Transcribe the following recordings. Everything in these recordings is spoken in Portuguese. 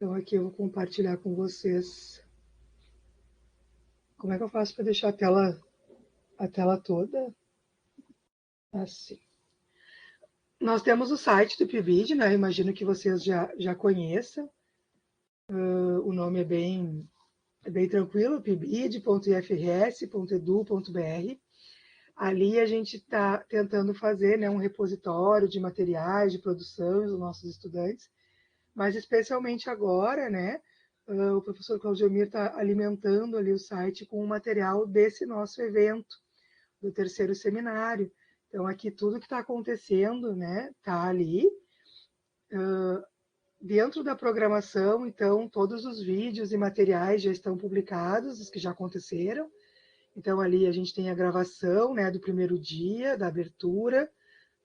Então, aqui eu vou compartilhar com vocês. Como é que eu faço para deixar a tela toda? Assim. Nós temos o site do PIBID, né? Imagino que vocês já conheçam. O nome é bem tranquilo, pibid.ifrs.edu.br. Ali a gente está tentando fazer, né, um repositório de materiais de produção dos nossos estudantes, mas especialmente agora, né, o professor Claudiomir está alimentando ali o site com o material desse nosso evento, do terceiro seminário. Então, aqui tudo que está acontecendo, né, está ali. Dentro da programação, então, todos os vídeos e materiais já estão publicados, os que já aconteceram. Então, ali a gente tem a gravação, né, do primeiro dia, da abertura,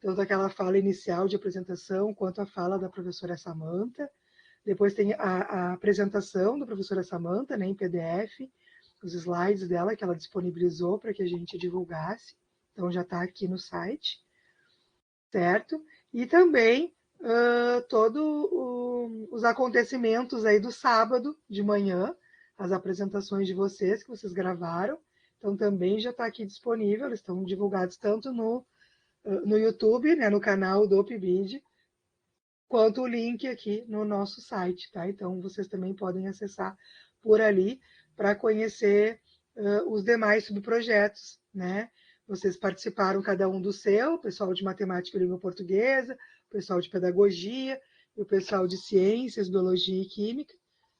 tanto aquela fala inicial de apresentação, quanto a fala da professora Samantha. Depois tem a apresentação da professora Samantha, né, em PDF, os slides dela que ela disponibilizou para que a gente divulgasse. Então, já está aqui no site, certo? E também todos os acontecimentos aí do sábado de manhã, as apresentações de vocês que vocês gravaram. Então, também já está aqui disponível, eles estão divulgados tanto no YouTube, né, no canal do PIBID, quanto o link aqui no nosso site, tá? Então, vocês também podem acessar por ali para conhecer os demais subprojetos, né? Vocês participaram cada um do seu, o pessoal de matemática e língua portuguesa, o pessoal de pedagogia, e o pessoal de ciências, biologia e química.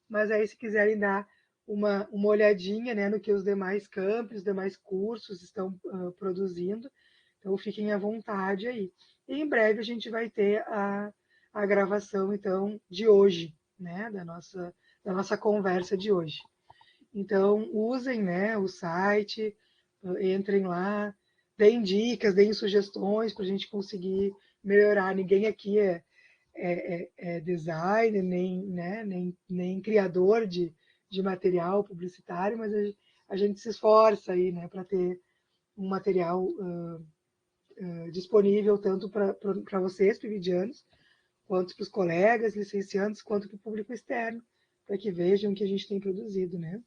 Mas aí, se quiserem dar uma olhadinha, né, no que os demais campos, os demais cursos estão produzindo, então fiquem à vontade aí. E em breve a gente vai ter a gravação, então, de hoje, né, da nossa conversa de hoje. Então, usem, né, o site, entrem lá, deem dicas, deem sugestões para a gente conseguir melhorar. Ninguém aqui é designer, nem, né, nem criador de material publicitário, mas a gente se esforça aí, né, para ter um material disponível tanto para vocês, pibidianos, quanto para os colegas, licenciandos, quanto para o público externo, para que vejam o que a gente tem produzido, né?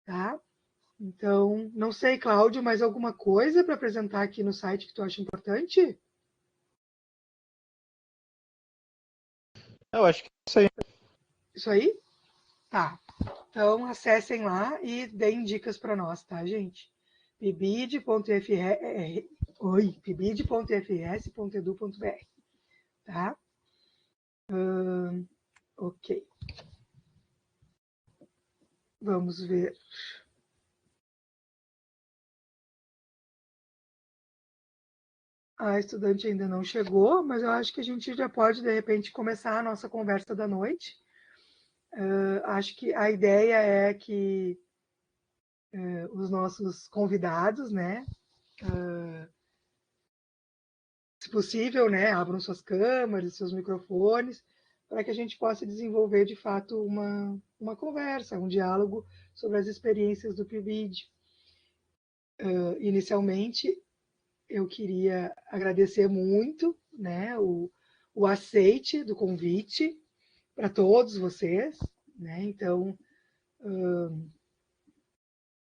Tá? Então, não sei, Cláudio, mais alguma coisa para apresentar aqui no site que tu acha importante? Eu acho que é isso aí. Isso aí? Tá. Então, acessem lá e deem dicas para nós, tá, gente? pibid.frs.edu.br, tá? Ok. Vamos ver. A estudante ainda não chegou, mas eu acho que a gente já pode, de repente, começar a nossa conversa da noite. Acho que a ideia é que os nossos convidados, né, se possível, né, abram suas câmeras, seus microfones, para que a gente possa desenvolver, de fato, uma conversa, um diálogo sobre as experiências do PIBID. Inicialmente, eu queria agradecer muito, né, o aceite do convite para todos vocês, né? Então,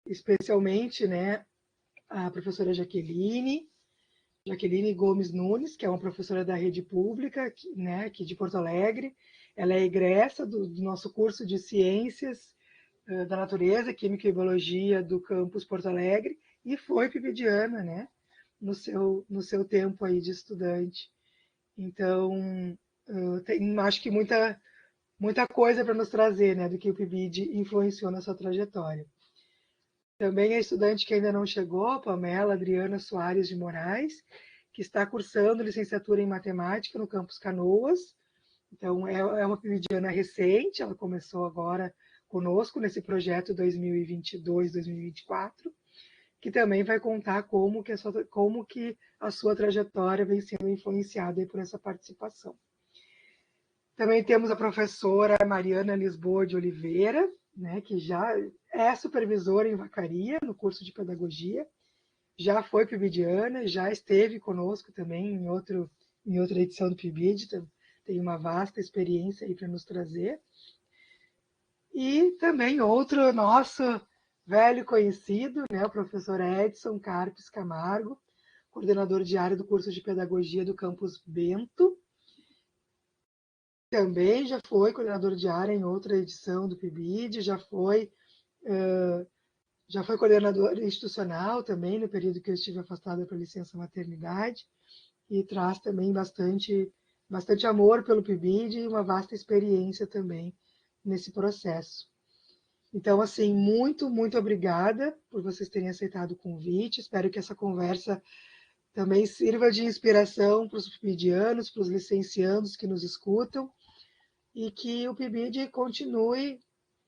especialmente, né, a professora Jaqueline Gomes Nunes, que é uma professora da rede pública, né, aqui de Porto Alegre. Ela é egressa do nosso curso de Ciências da Natureza, Química e Biologia do campus Porto Alegre e foi pibidiana, né, no seu tempo aí de estudante. Então, acho que muita coisa para nos trazer, né, do que o PIBID influenciou na sua trajetória. Também a estudante que ainda não chegou, Pamela Adriana Soares de Moraes, que está cursando licenciatura em matemática no campus Canoas. Então, é uma PIBIdiana recente, ela começou agora conosco nesse projeto 2022-2024, que também vai contar como que a sua trajetória vem sendo influenciada por essa participação. Também temos a professora Mariana Lisboa de Oliveira, né, que já é supervisora em Vacaria, no curso de pedagogia, já foi PIBIdiana, já esteve conosco também em outra edição do PIBID, tem uma vasta experiência aí para nos trazer. E também outro nosso velho conhecido, né, o professor Edson Carpes Camargo, coordenador de área do curso de Pedagogia do Campus Bento. Também já foi coordenador de área em outra edição do PIBID, já foi coordenador institucional também no período que eu estive afastada para licença maternidade, e traz também bastante amor pelo PIBID e uma vasta experiência também nesse processo. Então, assim, muito obrigada por vocês terem aceitado o convite. Espero que essa conversa também sirva de inspiração para os PIBIdianos, para os licenciandos que nos escutam, e que o PIBID continue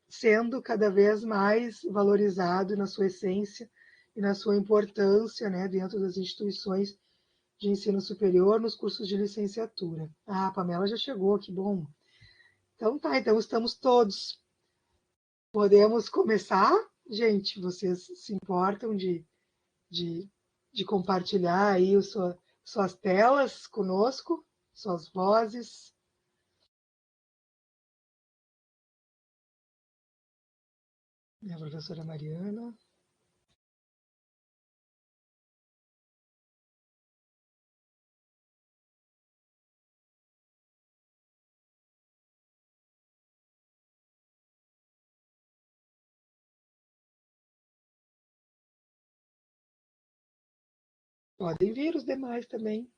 sendo cada vez mais valorizado na sua essência e na sua importância, né, dentro das instituições de ensino superior, nos cursos de licenciatura. Ah, a Pamela já chegou, que bom. Então tá, então estamos todos. Podemos começar? Gente, vocês se importam de compartilhar aí suas telas conosco, suas vozes? Minha professora Mariana. Podem vir os demais também.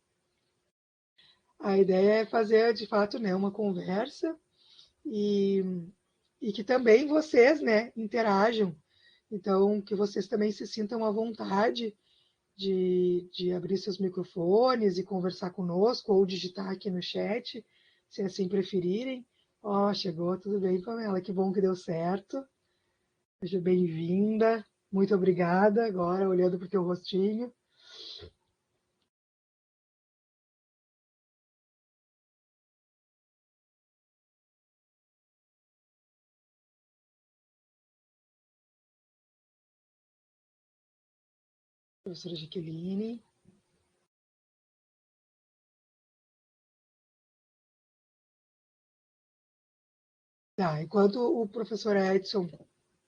A ideia é fazer, de fato, né, uma conversa e que também vocês, né, interajam. Então, que vocês também se sintam à vontade de abrir seus microfones e conversar conosco, ou digitar aqui no chat, se assim preferirem. Ó, chegou, tudo bem, Pamela? Que bom que deu certo. Seja bem-vinda. Muito obrigada. Agora, olhando para o teu rostinho. Professora Jaqueline. Tá, enquanto o professor Edson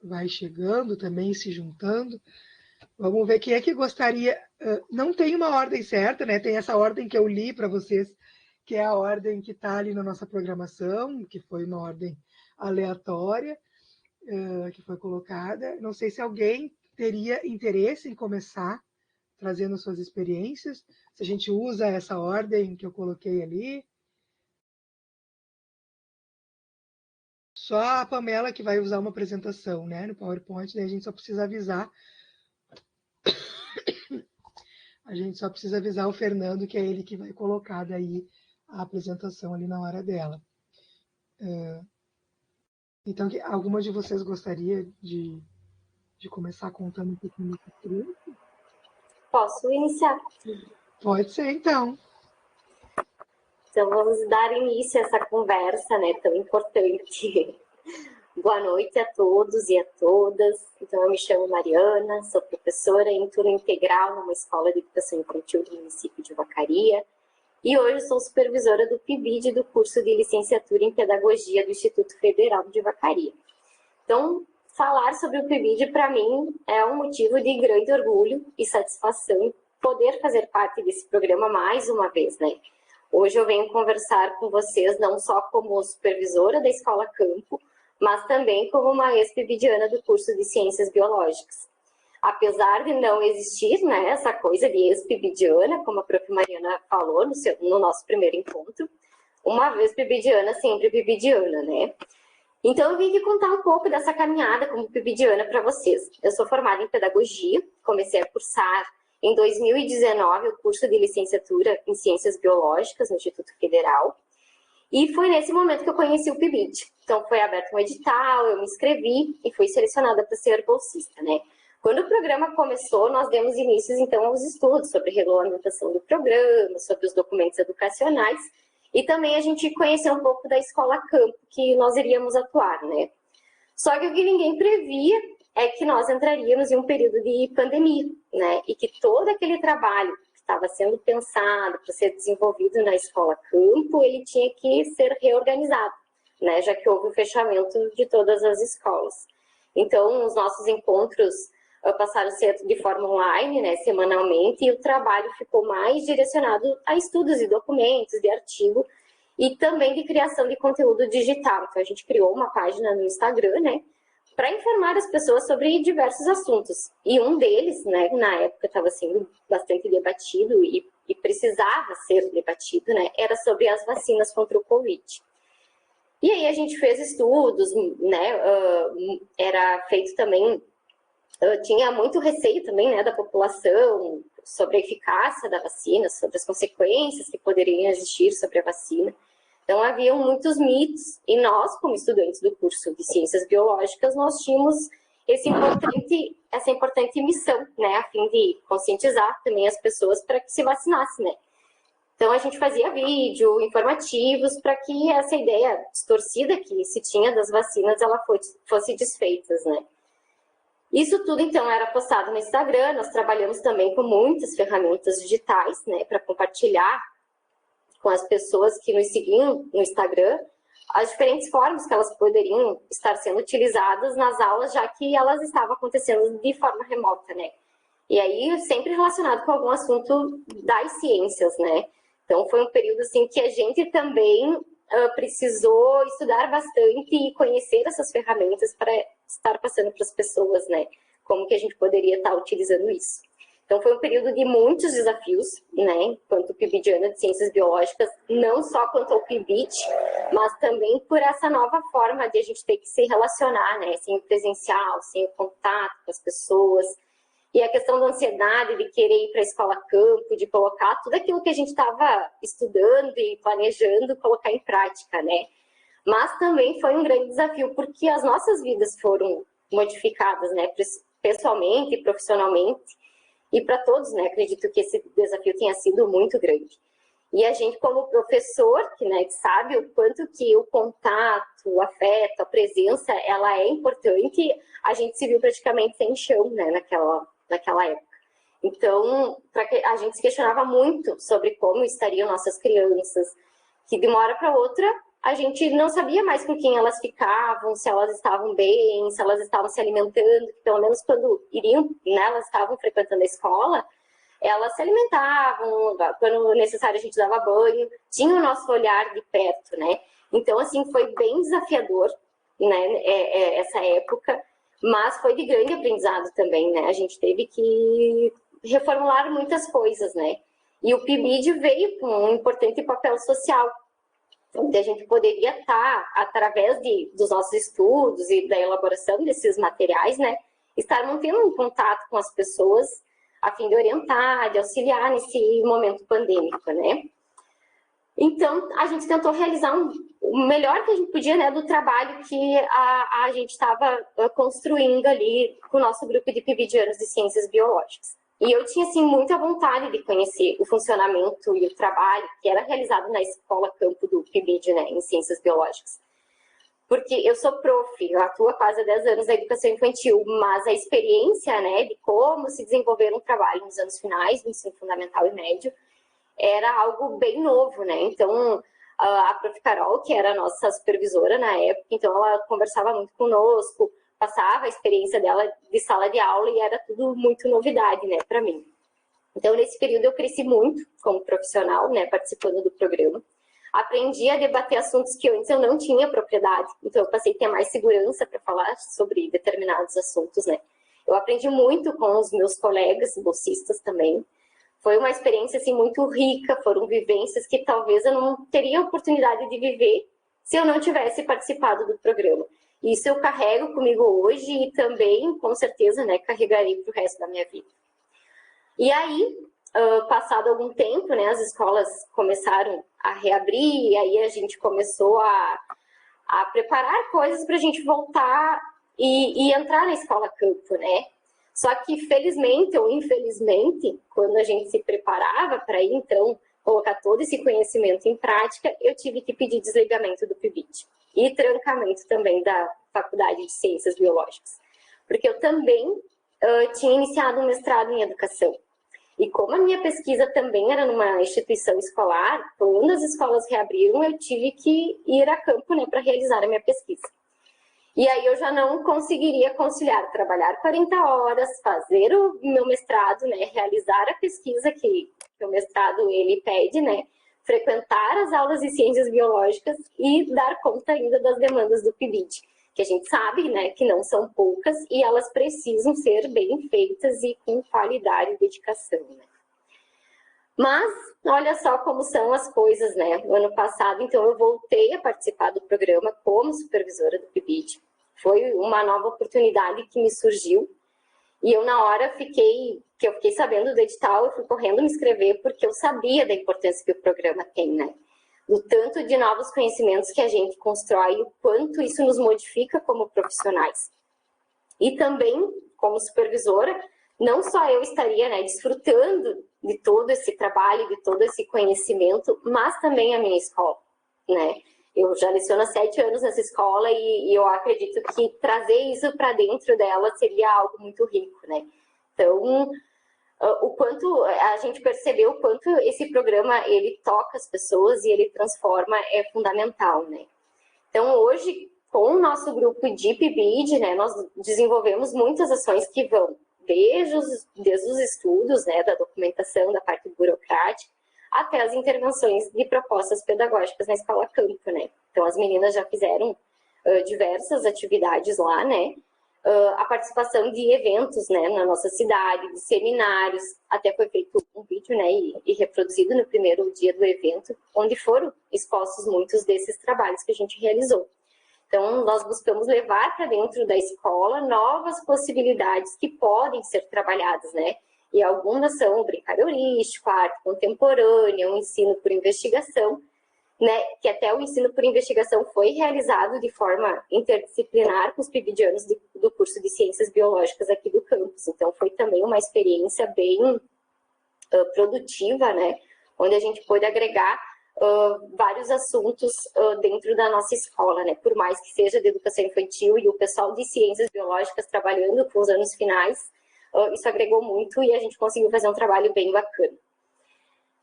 vai chegando, também se juntando, vamos ver quem é que gostaria. Não tem uma ordem certa, né? Tem essa ordem que eu li para vocês, que é a ordem que está ali na nossa programação, que foi uma ordem aleatória, que foi colocada. Não sei se alguém teria interesse em começar trazendo suas experiências, se a gente usa essa ordem que eu coloquei ali. Só a Pamela que vai usar uma apresentação, né, no PowerPoint, daí a gente só precisa avisar. A gente só precisa avisar o Fernando, que é ele que vai colocar daí a apresentação ali na hora dela. Então, alguma de vocês gostaria de começar contando um pouquinho da experiência? Posso iniciar? Pode ser, então. Então, vamos dar início a essa conversa, né, tão importante. Boa noite a todos e a todas. Então, eu me chamo Mariana, sou professora em turno integral numa escola de educação infantil do município de Vacaria, e hoje sou supervisora do PIBID do curso de licenciatura em pedagogia do Instituto Federal de Vacaria. Então, falar sobre o PIBID, para mim, é um motivo de grande orgulho e satisfação poder fazer parte desse programa mais uma vez, né? Hoje eu venho conversar com vocês não só como supervisora da Escola Campo, mas também como uma ex-PIBidiana do curso de Ciências Biológicas. Apesar de não existir, né, essa coisa de ex-PIBidiana, como a própria Mariana falou no nosso primeiro encontro, uma vez PIBidiana, sempre PIBidiana, né? Então eu vim aqui contar um pouco dessa caminhada como PIBidiana para vocês. Eu sou formada em pedagogia, comecei a cursar em 2019 o curso de licenciatura em Ciências Biológicas no Instituto Federal, e foi nesse momento que eu conheci o PIBID. Então foi aberto um edital, eu me inscrevi e fui selecionada para ser bolsista, né? Quando o programa começou, nós demos início então aos estudos sobre regulamentação do programa, sobre os documentos educacionais, e também a gente conheceu um pouco da Escola Campo, que nós iríamos atuar, né? Só que o que ninguém previa é que nós entraríamos em um período de pandemia, né? E que todo aquele trabalho que estava sendo pensado para ser desenvolvido na escola campo, ele tinha que ser reorganizado, né, já que houve o fechamento de todas as escolas. Então, os nossos encontros passaram a ser de forma online, né, semanalmente, e o trabalho ficou mais direcionado a estudos e documentos, de artigo, e também de criação de conteúdo digital. Então, a gente criou uma página no Instagram, né, para informar as pessoas sobre diversos assuntos. E um deles, né, na época estava sendo bastante debatido e precisava ser debatido, né, era sobre as vacinas contra o Covid. E aí a gente fez estudos, né, era feito também, tinha muito receio também, né, da população sobre a eficácia da vacina, sobre as consequências que poderiam existir sobre a vacina. Então, haviam muitos mitos, e nós, como estudantes do curso de Ciências Biológicas, nós tínhamos essa importante missão, né, a fim de conscientizar também as pessoas para que se vacinassem, né. Então, a gente fazia vídeo, informativos, para que essa ideia distorcida que se tinha das vacinas, ela fosse desfeita, né. Isso tudo, então, era postado no Instagram. Nós trabalhamos também com muitas ferramentas digitais, né, para compartilhar com as pessoas que nos seguiam no Instagram as diferentes formas que elas poderiam estar sendo utilizadas nas aulas, já que elas estavam acontecendo de forma remota, né. E aí, sempre relacionado com algum assunto das ciências, né. Então, foi um período, assim, que a gente também precisou estudar bastante e conhecer essas ferramentas para estar passando para as pessoas, né, como que a gente poderia estar utilizando isso. Então, foi um período de muitos desafios, né, enquanto PIBidiana de Ciências Biológicas, não só quanto ao PIBID, mas também por essa nova forma de a gente ter que se relacionar, né, sem o presencial, sem o contato com as pessoas. E a questão da ansiedade, de querer ir para a escola campo, de colocar tudo aquilo que a gente estava estudando e planejando, colocar em prática, né? Mas também foi um grande desafio, porque as nossas vidas foram modificadas, né? Pessoalmente e profissionalmente. E para todos, né? Acredito que esse desafio tenha sido muito grande. E a gente, como professor, que, né, sabe o quanto que o contato, o afeto, a presença, ela é importante, a gente se viu praticamente sem chão, né, naquela época. Então, a gente se questionava muito sobre como estariam nossas crianças, que de uma hora para outra a gente não sabia mais com quem elas ficavam, se elas estavam bem, se elas estavam se alimentando, que pelo menos quando iriam, né, elas estavam frequentando a escola, elas se alimentavam, quando necessário a gente dava banho, tinha o nosso olhar de perto, né? Então, assim, foi bem desafiador, né, essa época, mas foi de grande aprendizado também, né? A gente teve que reformular muitas coisas, né? E o PIBID veio com um importante papel social, onde a gente poderia estar, através dos nossos estudos e da elaboração desses materiais, né, estar mantendo um contato com as pessoas, a fim de orientar, de auxiliar nesse momento pandêmico, né. Então, a gente tentou realizar o melhor que a gente podia, né, do trabalho que a gente estava construindo ali com o nosso grupo de PIBidianos de Ciências Biológicas. E eu tinha, assim, muita vontade de conhecer o funcionamento e o trabalho que era realizado na escola campo do PIBID, né, em Ciências Biológicas. Porque eu sou prof, eu atuo há quase 10 anos na educação infantil, mas a experiência, né, de como se desenvolver um trabalho nos anos finais do ensino fundamental e médio era algo bem novo, né? Então, a prof. Carol, que era a nossa supervisora na época, então ela conversava muito conosco, passava a experiência dela de sala de aula e era tudo muito novidade, né, para mim. Então, nesse período eu cresci muito como profissional, né, participando do programa. Aprendi a debater assuntos que antes eu não tinha propriedade, então eu passei a ter mais segurança para falar sobre determinados assuntos, né. Eu aprendi muito com os meus colegas bolsistas também. Foi uma experiência, assim, muito rica, foram vivências que talvez eu não teria oportunidade de viver se eu não tivesse participado do programa. Isso eu carrego comigo hoje e também, com certeza, né, carregarei para o resto da minha vida. E aí, passado algum tempo, né, as escolas começaram a reabrir, e aí a gente começou a preparar coisas para a gente voltar e entrar na escola campo, né? Só que, felizmente ou infelizmente, quando a gente se preparava para ir, então, colocar todo esse conhecimento em prática, eu tive que pedir desligamento do PIBID e trancamento também da Faculdade de Ciências Biológicas, porque eu também tinha iniciado um mestrado em educação. E como a minha pesquisa também era numa instituição escolar, quando as escolas reabriram, eu tive que ir a campo, né, para realizar a minha pesquisa. E aí eu já não conseguiria conciliar trabalhar 40 horas, fazer o meu mestrado, né, realizar a pesquisa que o mestrado ele pede, né, frequentar as aulas de ciências biológicas e dar conta ainda das demandas do PIBID, que a gente sabe, né, que não são poucas e elas precisam ser bem feitas e com qualidade e dedicação, né. Mas, olha só como são as coisas, né? No ano passado, então, eu voltei a participar do programa como supervisora do PIBID. Foi uma nova oportunidade que me surgiu. E eu, na hora, eu fiquei sabendo do edital, eu fui correndo me inscrever, porque eu sabia da importância que o programa tem, né? Do tanto de novos conhecimentos que a gente constrói e o quanto isso nos modifica como profissionais. E também, como supervisora, não só eu estaria, né, desfrutando de todo esse trabalho, de todo esse conhecimento, mas também a minha escola, né? Eu já leciono há 7 anos nessa escola e eu acredito que trazer isso para dentro dela seria algo muito rico, né? Então, o quanto a gente percebeu o quanto esse programa ele toca as pessoas e ele transforma é fundamental, né? Então, hoje, com o nosso grupo de PIBID, né, nós desenvolvemos muitas ações que vão desde os estudos, né, da documentação, da parte burocrática, até as intervenções de propostas pedagógicas na escola campo, né. Então, as meninas já fizeram diversas atividades lá, né, a participação de eventos, né, na nossa cidade, de seminários, até foi feito um vídeo, né, e reproduzido no primeiro dia do evento, onde foram expostos muitos desses trabalhos que a gente realizou. Então, nós buscamos levar para dentro da escola novas possibilidades que podem ser trabalhadas, né? E algumas são brincar heurístico, arte contemporânea, o ensino por investigação, né? Que até o ensino por investigação foi realizado de forma interdisciplinar com os PIBIdianos do curso de Ciências Biológicas aqui do campus. Então, foi também uma experiência bem produtiva, né? Onde a gente pôde agregar vários assuntos dentro da nossa escola, né? Por mais que seja de educação infantil e o pessoal de ciências biológicas trabalhando com os anos finais, isso agregou muito e a gente conseguiu fazer um trabalho bem bacana.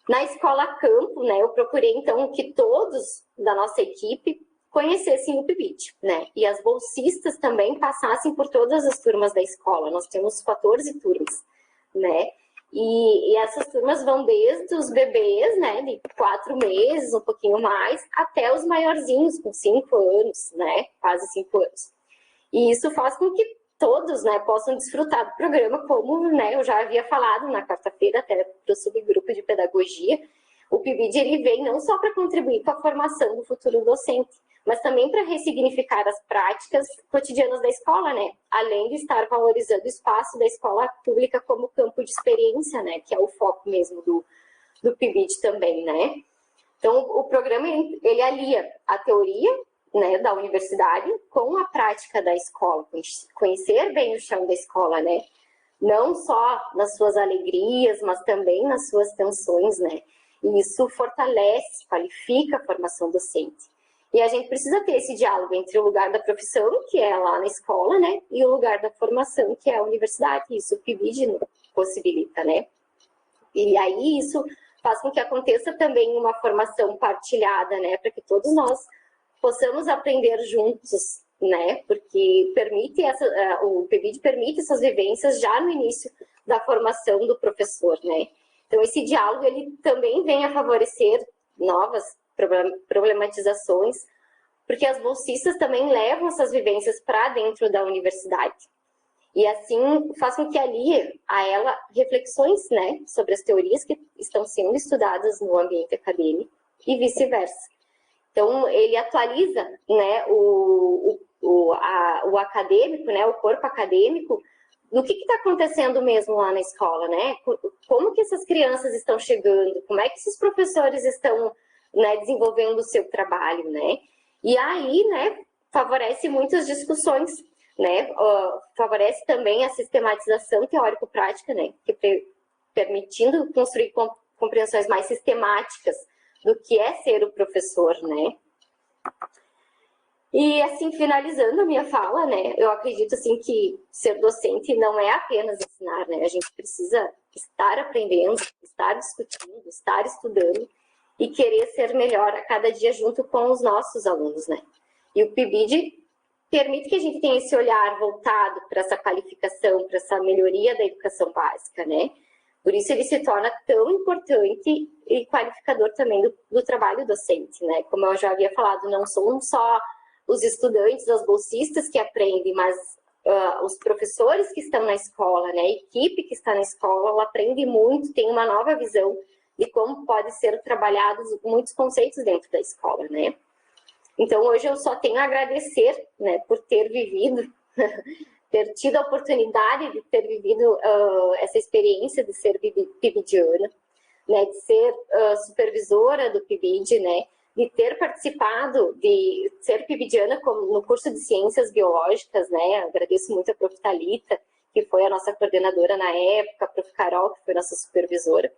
Na escola campo, né, eu procurei então que todos da nossa equipe conhecessem o PIBID, né? E as bolsistas também passassem por todas as turmas da escola. Nós temos 14 turmas, né? E essas turmas vão desde os bebês, né, de 4 meses, um pouquinho mais, até os maiorzinhos, com 5 anos, né, quase 5 anos. E isso faz com que todos, né, possam desfrutar do programa, como, né, eu já havia falado na quarta-feira, até para o subgrupo de pedagogia. O PIBID, ele vem não só para contribuir com a formação do futuro docente, mas também para ressignificar as práticas cotidianas da escola, né? Além de estar valorizando o espaço da escola pública como campo de experiência, né? Que é o foco mesmo do PIBID também, né? Então, o programa, ele alia a teoria, né, da universidade com a prática da escola, conhecer bem o chão da escola, né? Não só nas suas alegrias, mas também nas suas tensões, né? E isso fortalece, qualifica a formação docente. E a gente precisa ter esse diálogo entre o lugar da profissão, que é lá na escola, né? E o lugar da formação, que é a universidade. Isso o PIBID possibilita, né? E aí isso faz com que aconteça também uma formação partilhada, né? Para que todos nós possamos aprender juntos, né? Porque o PIBID permite essas vivências já no início da formação do professor, né? Então, esse diálogo, ele também vem a favorecer novas problematizações, porque as bolsistas também levam essas vivências para dentro da universidade. E assim faz com que alie a ela reflexões, né, sobre as teorias que estão sendo estudadas no ambiente acadêmico e vice-versa. Então, ele atualiza, né, o acadêmico, né, o corpo acadêmico, do que está acontecendo mesmo lá na escola, né? Como que essas crianças estão chegando, como é que esses professores estão, né, desenvolvendo o seu trabalho, né? E aí, né, favorece muitas discussões, né? Favorece também a sistematização teórico-prática, né? Permitindo construir compreensões mais sistemáticas do que é ser o professor, né? E, assim, finalizando a minha fala, né, eu acredito, assim, que ser docente não é apenas ensinar, né, a gente precisa estar aprendendo, estar discutindo, estar estudando e querer ser melhor a cada dia junto com os nossos alunos, né. E o PIBID permite que a gente tenha esse olhar voltado para essa qualificação, para essa melhoria da educação básica, né. Por isso ele se torna tão importante e qualificador também do trabalho docente, né. Como eu já havia falado, não são só os estudantes, os bolsistas que aprendem, mas os professores que estão na escola, né, a equipe que está na escola, ela aprende muito, tem uma nova visão de como pode ser trabalhados muitos conceitos dentro da escola, né. Então, hoje eu só tenho a agradecer, né, por ter vivido, ter tido a oportunidade de ter vivido essa experiência de ser PIBIdiana, né, de ser supervisora do PIBID, né, de ter participado, de ser PIBIdiana no curso de Ciências Biológicas, né, agradeço muito a Prof. Thalita, que foi a nossa coordenadora na época, a Prof. Carol, que foi nossa supervisora.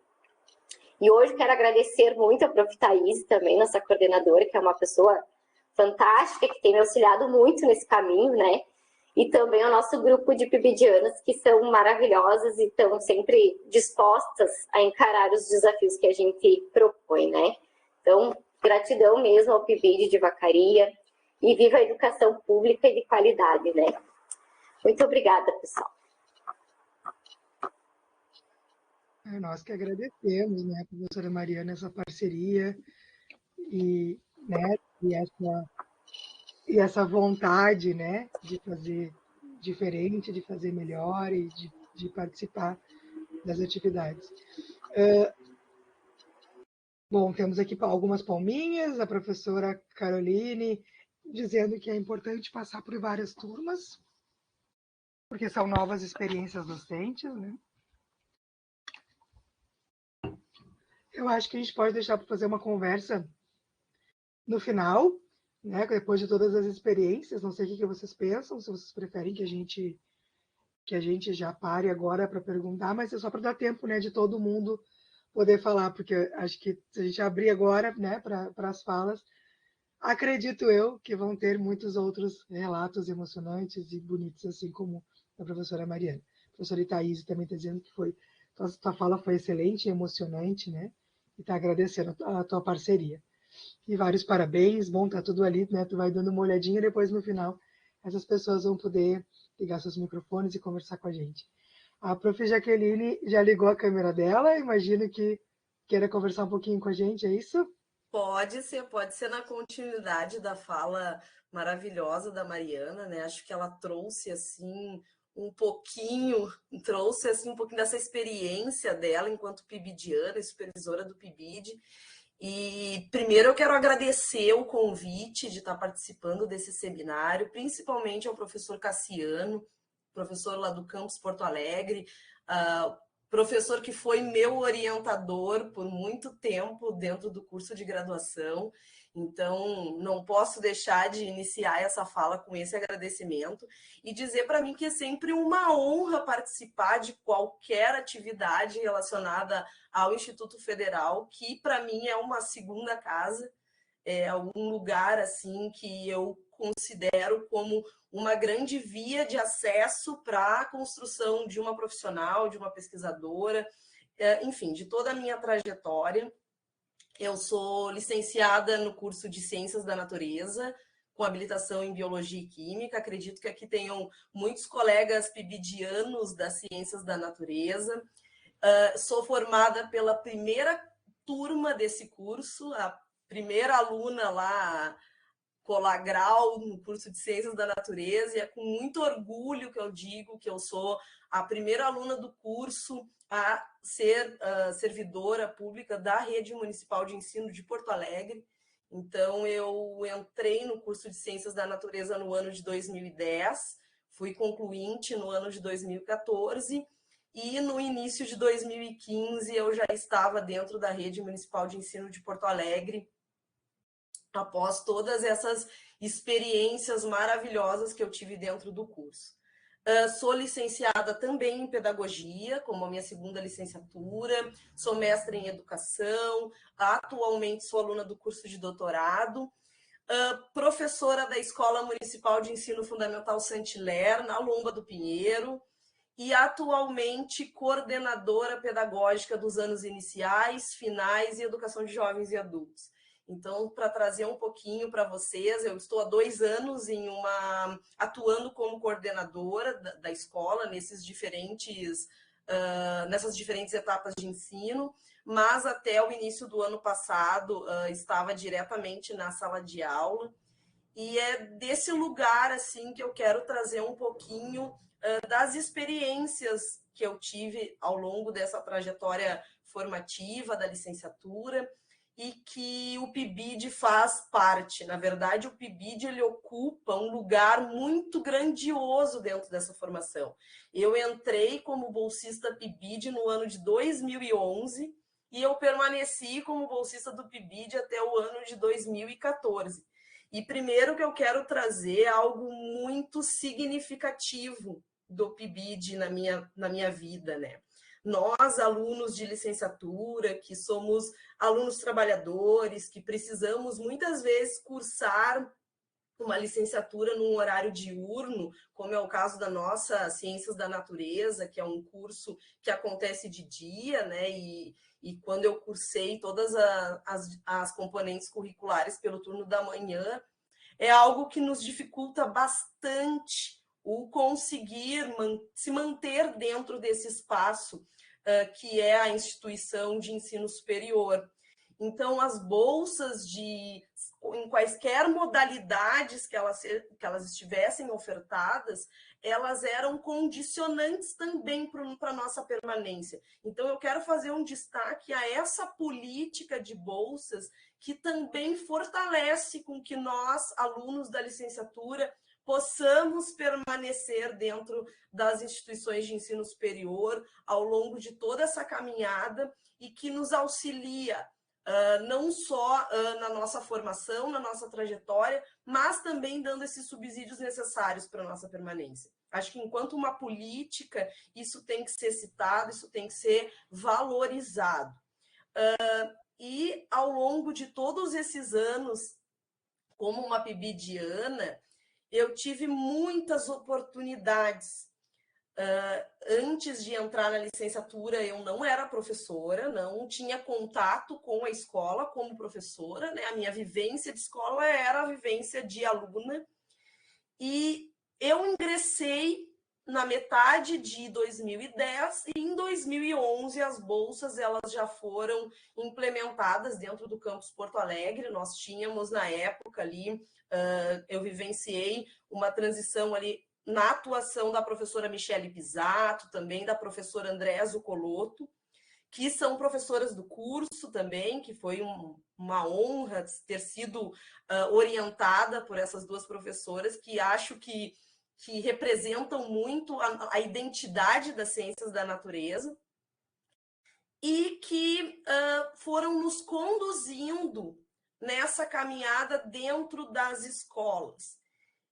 E hoje quero agradecer muito a Prof. Thaís também, nossa coordenadora, que é uma pessoa fantástica, que tem me auxiliado muito nesse caminho, né, e também o nosso grupo de PIBIdianas, que são maravilhosas e estão sempre dispostas a encarar os desafios que a gente propõe, né. Então, gratidão mesmo ao PIBID de Vacaria e viva a educação pública e de qualidade, né. Muito obrigada, pessoal. Nós que agradecemos, né, professora Mariana, essa parceria e, né, e essa vontade, né, de fazer diferente, de fazer melhor e de participar das atividades. Bom, temos aqui algumas palminhas, a professora Caroline dizendo que é importante passar por várias turmas, porque são novas experiências docentes, né? Eu acho que a gente pode deixar para fazer uma conversa no final, né? Depois de todas as experiências. Não sei o que vocês pensam, se vocês preferem que a gente já pare agora para perguntar, mas é só para dar tempo, né, de todo mundo poder falar, porque acho que se a gente abrir agora, né, para as falas, acredito eu que vão ter muitos outros relatos emocionantes e bonitos, assim como a professora Mariana. A professora Thaís também está dizendo que tua fala foi excelente e emocionante, né? E está agradecendo a tua parceria. E vários parabéns, bom, tá tudo ali, né? Tu vai dando uma olhadinha e depois no final essas pessoas vão poder ligar seus microfones e conversar com a gente. A prof. Jaqueline já ligou a câmera dela, imagino que queira conversar um pouquinho com a gente, é isso? Pode ser na continuidade da fala maravilhosa da Mariana, né? Acho que ela trouxe assim um pouquinho dessa experiência dela enquanto PIBidiana e supervisora do PIBID. E primeiro eu quero agradecer o convite de estar participando desse seminário, principalmente ao professor Cassiano, professor lá do campus Porto Alegre, professor que foi meu orientador por muito tempo dentro do curso de graduação. Então, não posso deixar de iniciar essa fala com esse agradecimento e dizer para mim que é sempre uma honra participar de qualquer atividade relacionada ao Instituto Federal, que para mim é uma segunda casa, é algum lugar assim que eu considero como uma grande via de acesso para a construção de uma profissional, de uma pesquisadora, enfim, de toda a minha trajetória. Eu sou licenciada no curso de Ciências da Natureza, com habilitação em Biologia e Química. Acredito que aqui tenham muitos colegas pibidianos das Ciências da Natureza. Sou formada pela primeira turma desse curso, a primeira aluna lá, colagral, no curso de Ciências da Natureza, e é com muito orgulho que eu digo que eu sou a primeira aluna do curso a ser servidora pública da Rede Municipal de Ensino de Porto Alegre. Então, eu entrei no curso de Ciências da Natureza no ano de 2010, fui concluinte no ano de 2014, e no início de 2015 eu já estava dentro da Rede Municipal de Ensino de Porto Alegre, após todas essas experiências maravilhosas que eu tive dentro do curso. Sou licenciada também em Pedagogia, como a minha segunda licenciatura, sou mestre em Educação, atualmente sou aluna do curso de doutorado. professora da Escola Municipal de Ensino Fundamental Saint-Hilaire, na Lomba do Pinheiro, e atualmente coordenadora pedagógica dos anos iniciais, finais e educação de jovens e adultos. Então, para trazer um pouquinho para vocês, eu estou há 2 anos atuando como coordenadora da escola nessas diferentes etapas de ensino, mas até o início do ano passado estava diretamente na sala de aula, e é desse lugar assim que eu quero trazer um pouquinho das experiências que eu tive ao longo dessa trajetória formativa da licenciatura, e que o PIBID faz parte. Na verdade, o PIBID ele ocupa um lugar muito grandioso dentro dessa formação. Eu entrei como bolsista PIBID no ano de 2011 e eu permaneci como bolsista do PIBID até o ano de 2014. E primeiro que eu quero trazer algo muito significativo do PIBID na minha vida, né? Nós, alunos de licenciatura, que somos alunos trabalhadores, que precisamos muitas vezes cursar uma licenciatura num horário diurno, como é o caso da nossa Ciências da Natureza, que é um curso que acontece de dia, né? E quando eu cursei todas as componentes curriculares pelo turno da manhã, é algo que nos dificulta bastante o conseguir se manter dentro desse espaço que é a instituição de ensino superior. Então, as bolsas em quaisquer modalidades que elas estivessem ofertadas, elas eram condicionantes também para a nossa permanência. Então, eu quero fazer um destaque a essa política de bolsas que também fortalece com que nós, alunos da licenciatura, possamos permanecer dentro das instituições de ensino superior ao longo de toda essa caminhada, e que nos auxilia não só na nossa formação, na nossa trajetória, mas também dando esses subsídios necessários para a nossa permanência. Acho que enquanto uma política, isso tem que ser citado, isso tem que ser valorizado. E ao longo de todos esses anos, como uma PIBIdiana, eu tive muitas oportunidades. Antes de entrar na licenciatura, eu não era professora, não tinha contato com a escola como professora, né? A minha vivência de escola era a vivência de aluna, e eu ingressei na metade de 2010, e em 2011 as bolsas elas já foram implementadas dentro do campus Porto Alegre. Nós tínhamos na época ali, eu vivenciei uma transição ali na atuação da professora Michele Pisato, também da professora Andréa Zuccolotto, que são professoras do curso também, que foi uma honra ter sido orientada por essas duas professoras, que acho que representam muito a identidade das ciências da natureza, e que foram nos conduzindo nessa caminhada dentro das escolas.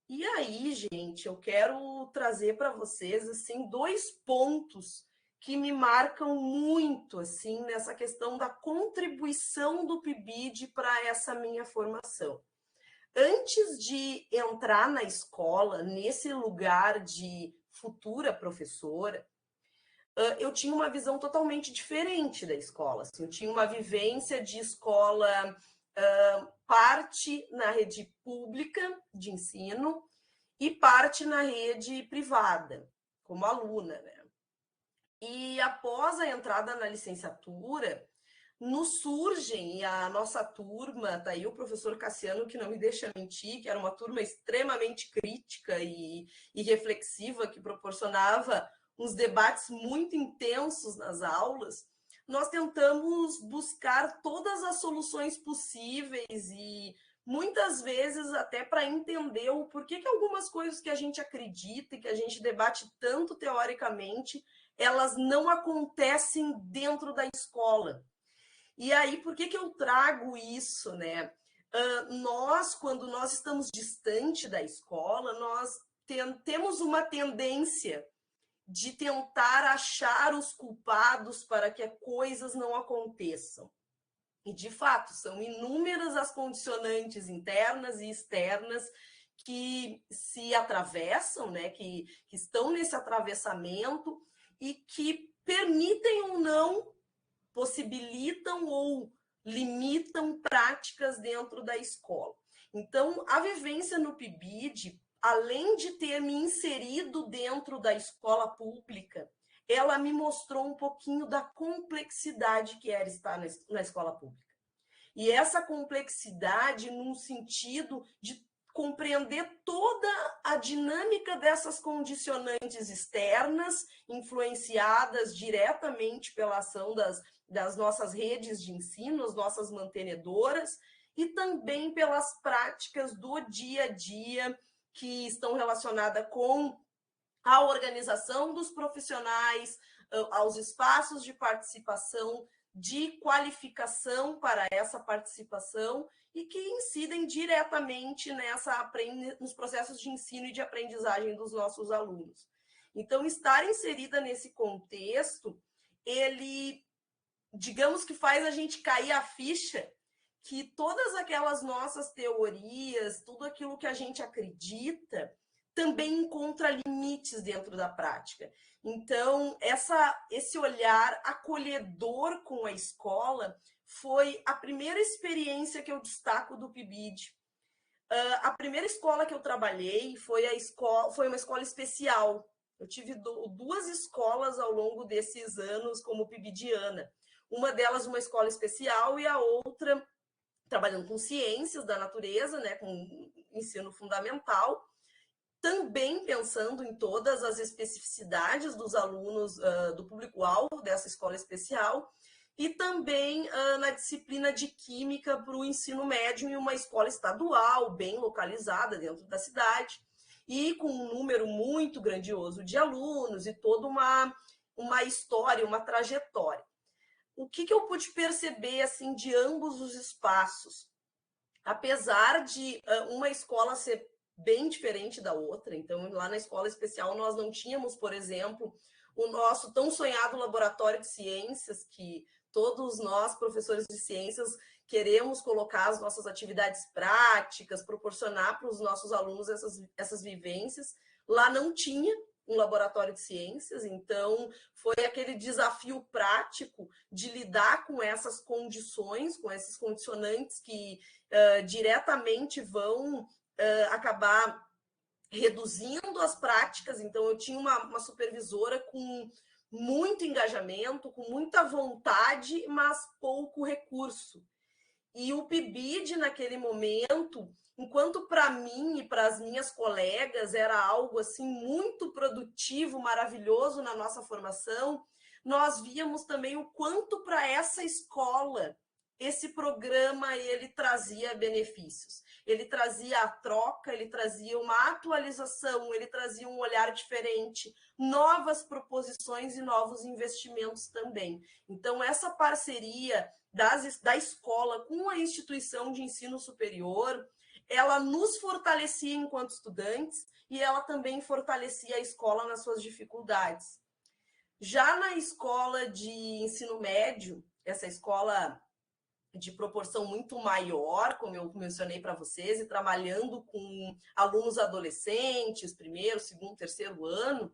E aí, gente, eu quero trazer para vocês assim 2 pontos que me marcam muito assim nessa questão da contribuição do PIBID para essa minha formação. Antes de entrar na escola, nesse lugar de futura professora, eu tinha uma visão totalmente diferente da escola. Assim, eu tinha uma vivência de escola, parte na rede pública de ensino e parte na rede privada, como aluna, né? E após a entrada na licenciatura, nos surgem, e a nossa turma, tá aí o professor Cassiano, que não me deixa mentir, que era uma turma extremamente crítica e reflexiva, que proporcionava uns debates muito intensos nas aulas. Nós tentamos buscar todas as soluções possíveis, e muitas vezes até para entender o porquê que algumas coisas que a gente acredita e que a gente debate tanto teoricamente, elas não acontecem dentro da escola. E aí, por que eu trago isso, né? Nós, quando nós estamos distante da escola, nós temos uma tendência de tentar achar os culpados para que coisas não aconteçam. E, de fato, são inúmeras as condicionantes internas e externas que se atravessam, né, que estão nesse atravessamento e que permitem ou não, possibilitam ou limitam práticas dentro da escola. Então, a vivência no PIBID, além de ter me inserido dentro da escola pública, ela me mostrou um pouquinho da complexidade que era estar na escola pública. E essa complexidade num sentido de compreender toda a dinâmica dessas condicionantes externas, influenciadas diretamente pela ação das nossas redes de ensino, as nossas mantenedoras, e também pelas práticas do dia a dia que estão relacionadas com a organização dos profissionais, aos espaços de participação, de qualificação para essa participação e que incidem diretamente nos processos de ensino e de aprendizagem dos nossos alunos. Então, estar inserida nesse contexto, ele, digamos que faz a gente cair a ficha que todas aquelas nossas teorias, tudo aquilo que a gente acredita, também encontra limites dentro da prática. Então, esse olhar acolhedor com a escola foi a primeira experiência que eu destaco do PIBID. A primeira escola que eu trabalhei foi uma escola especial. Eu tive duas escolas ao longo desses anos como PIBIDiana. Uma delas uma escola especial e a outra trabalhando com ciências da natureza, né, com ensino fundamental, também pensando em todas as especificidades dos alunos, do público-alvo dessa escola especial, e também na disciplina de Química para o ensino médio em uma escola estadual, bem localizada dentro da cidade, e com um número muito grandioso de alunos e toda uma história, uma trajetória. O que eu pude perceber assim, de ambos os espaços? Apesar de uma escola ser bem diferente da outra. Então, lá na escola especial, nós não tínhamos, por exemplo, o nosso tão sonhado laboratório de ciências, que todos nós, professores de ciências, queremos colocar as nossas atividades práticas, proporcionar para os nossos alunos essas vivências. Lá não tinha um laboratório de ciências, então foi aquele desafio prático de lidar com essas condições, com esses condicionantes que diretamente vão acabar reduzindo as práticas. Então, eu tinha uma supervisora com muito engajamento, com muita vontade, mas pouco recurso. E o PIBID, naquele momento, enquanto para mim e para as minhas colegas era algo assim muito produtivo, maravilhoso na nossa formação, nós víamos também o quanto para essa escola esse programa ele trazia benefícios. Ele trazia a troca, ele trazia uma atualização, ele trazia um olhar diferente, novas proposições e novos investimentos também. Então, essa parceria da escola com a instituição de ensino superior, ela nos fortalecia enquanto estudantes e ela também fortalecia a escola nas suas dificuldades. Já na escola de ensino médio, essa escola de proporção muito maior, como eu mencionei para vocês, e trabalhando com alunos adolescentes, primeiro, segundo, terceiro ano,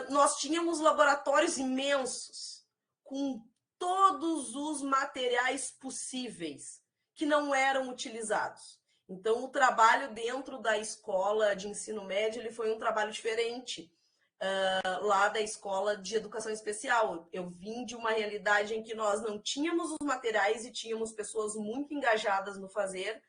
nós tínhamos laboratórios imensos, com todos os materiais possíveis, que não eram utilizados. Então, o trabalho dentro da escola de ensino médio ele foi um trabalho diferente. Lá da escola de educação especial. Eu vim de uma realidade em que nós não tínhamos os materiais e tínhamos pessoas muito engajadas no fazer,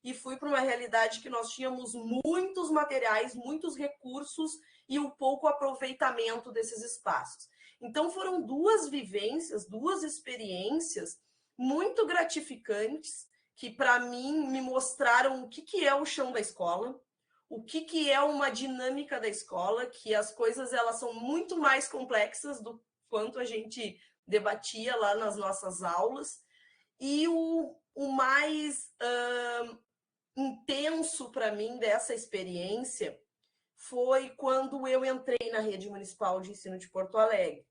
e fui para uma realidade que nós tínhamos muitos materiais, muitos recursos e um pouco aproveitamento desses espaços. Então foram duas vivências, duas experiências muito gratificantes que para mim me mostraram o que é o chão da escola, o que é uma dinâmica da escola, que as coisas elas são muito mais complexas do quanto a gente debatia lá nas nossas aulas, e o mais intenso para mim dessa experiência foi quando eu entrei na Rede Municipal de Ensino de Porto Alegre.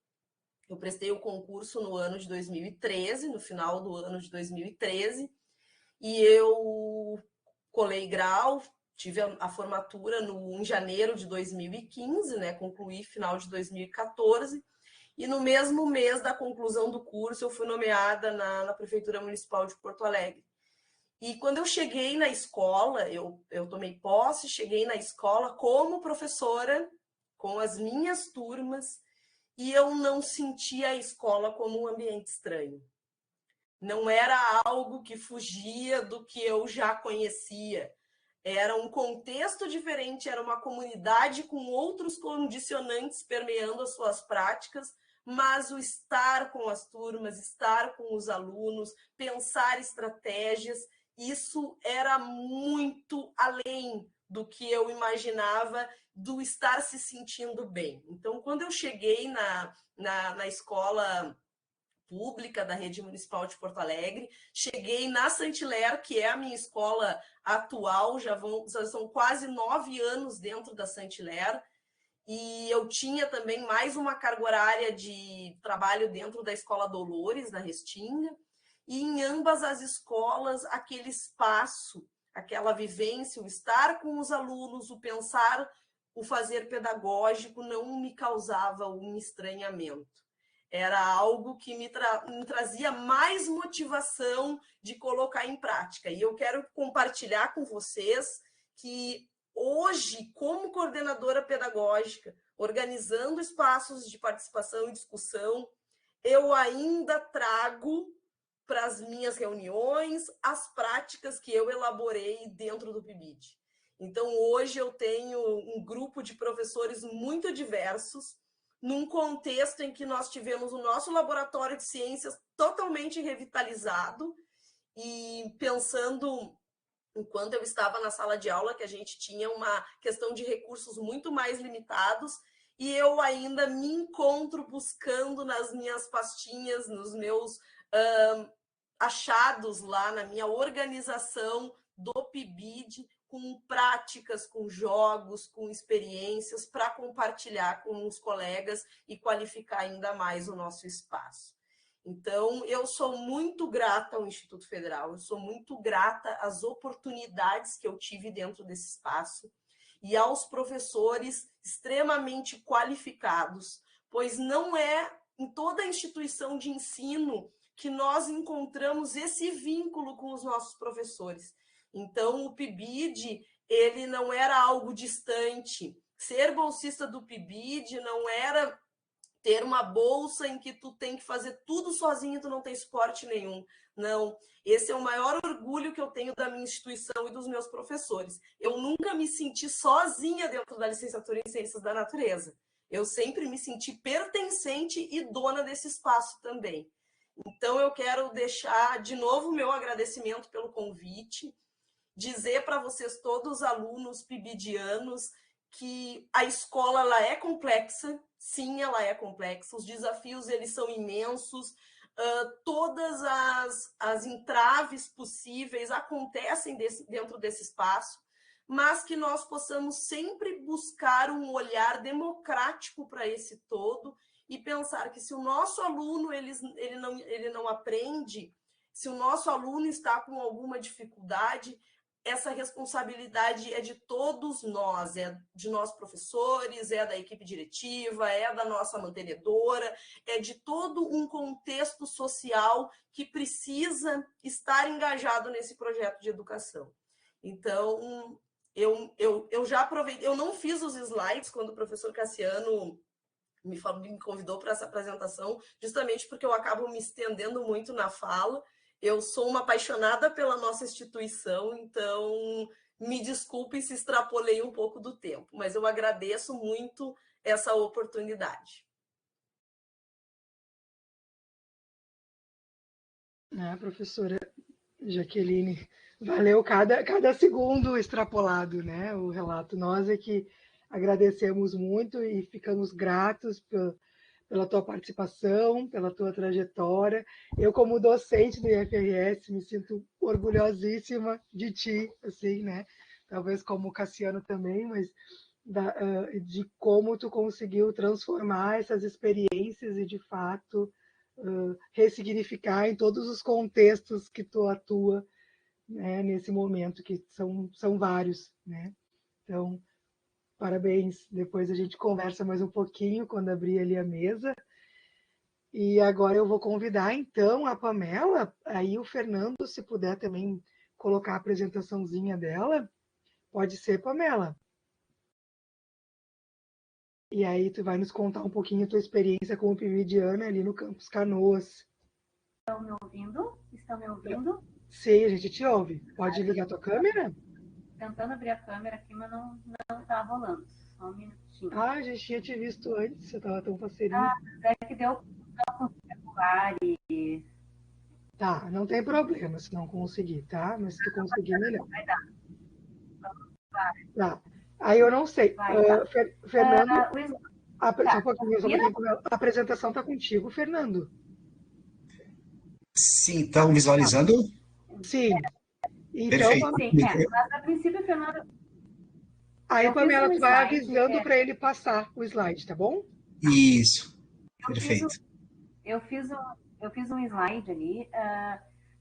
Eu prestei o concurso no ano de 2013, no final do ano de 2013, e eu colei grau, tive a formatura em janeiro de 2015, né? Concluí final de 2014, e no mesmo mês da conclusão do curso eu fui nomeada na Prefeitura Municipal de Porto Alegre. E quando eu cheguei na escola, eu tomei posse, cheguei na escola como professora, com as minhas turmas, e eu não sentia a escola como um ambiente estranho. Não era algo que fugia do que eu já conhecia. Era um contexto diferente, era uma comunidade com outros condicionantes permeando as suas práticas, mas o estar com as turmas, estar com os alunos, pensar estratégias, isso era muito além do que eu imaginava, do estar se sentindo bem. Então, quando eu cheguei na escola pública da Rede Municipal de Porto Alegre, cheguei na Saint-Hilaire, que é a minha escola atual, já são quase 9 anos dentro da Saint-Hilaire, e eu tinha também mais uma carga horária de trabalho dentro da Escola Dolores, na Restinga, e em ambas as escolas, aquele espaço, aquela vivência, o estar com os alunos, o pensar, o fazer pedagógico não me causava um estranhamento. Era algo que me trazia mais motivação de colocar em prática. E eu quero compartilhar com vocês que hoje, como coordenadora pedagógica, organizando espaços de participação e discussão, eu ainda trago para as minhas reuniões as práticas que eu elaborei dentro do PIBID. Então, hoje eu tenho um grupo de professores muito diversos, num contexto em que nós tivemos o nosso laboratório de ciências totalmente revitalizado, e pensando, enquanto eu estava na sala de aula, que a gente tinha uma questão de recursos muito mais limitados, e eu ainda me encontro buscando nas minhas pastinhas, nos meus achados lá na minha organização do PIBID, com práticas, com jogos, com experiências, para compartilhar com os colegas e qualificar ainda mais o nosso espaço. Então, eu sou muito grata ao Instituto Federal, eu sou muito grata às oportunidades que eu tive dentro desse espaço e aos professores extremamente qualificados, pois não é em toda a instituição de ensino que nós encontramos esse vínculo com os nossos professores. Então, o PIBID, ele não era algo distante. Ser bolsista do PIBID não era ter uma bolsa em que tu tem que fazer tudo sozinho, tu não tem suporte nenhum. Não, esse é o maior orgulho que eu tenho da minha instituição e dos meus professores. Eu nunca me senti sozinha dentro da licenciatura em Ciências da Natureza. Eu sempre me senti pertencente e dona desse espaço também. Então, eu quero deixar de novo o meu agradecimento pelo convite, dizer para vocês, todos os alunos pibidianos, que a escola ela é complexa, sim, ela é complexa, os desafios eles são imensos, todas as entraves possíveis acontecem dentro desse espaço, mas que nós possamos sempre buscar um olhar democrático para esse todo e pensar que se o nosso aluno ele não aprende, se o nosso aluno está com alguma dificuldade, essa responsabilidade é de todos nós, é de nós professores, é da equipe diretiva, é da nossa mantenedora, é de todo um contexto social que precisa estar engajado nesse projeto de educação. Então, eu já aproveitei, eu não fiz os slides quando o professor Cassiano me convidou para essa apresentação, justamente porque eu acabo me estendendo muito na fala. Eu sou uma apaixonada pela nossa instituição, então me desculpe se extrapolei um pouco do tempo, mas eu agradeço muito essa oportunidade. Professora Jaqueline, valeu cada segundo extrapolado, né? O relato. Nós é que agradecemos muito e ficamos gratos pela tua participação, pela tua trajetória. Eu, como docente do IFRS, me sinto orgulhosíssima de ti, assim, né? Talvez como o Cassiano também, mas de como tu conseguiu transformar essas experiências e, de fato, ressignificar em todos os contextos que tu atua, né, nesse momento, que são vários, né? Então, parabéns. Depois a gente conversa mais um pouquinho quando abrir ali a mesa. E agora eu vou convidar, então, a Pamela, aí o Fernando, se puder também colocar a apresentaçãozinha dela. Pode ser, Pamela? E aí tu vai nos contar um pouquinho a tua experiência como PIBidiana ali no Campus Canoas. Estão me ouvindo? Estão me ouvindo? Sim, a gente te ouve. Pode ligar tua câmera? Tentando abrir a câmera aqui, mas não tá rolando. Só um minutinho. Ah, a gente tinha te visto antes, você tava tão faceirinho. Ah, é que deu com o celular e... Tá, não tem problema se não conseguir, tá? Mas se tu conseguir, melhor. Vai dar. Vai, Tá. Aí eu não sei. vai dar. Fernando, só Tá. um pouquinho, só um pouquinho. A apresentação tá contigo, Fernando. Sim, estão visualizando? Sim. Então, Perfeito. Sim, mas a princípio, Fernando, aí, eu fiz Pamela, um tu vai slide. avisando para ele passar o slide, tá bom? Isso, Eu perfeito. fiz um slide ali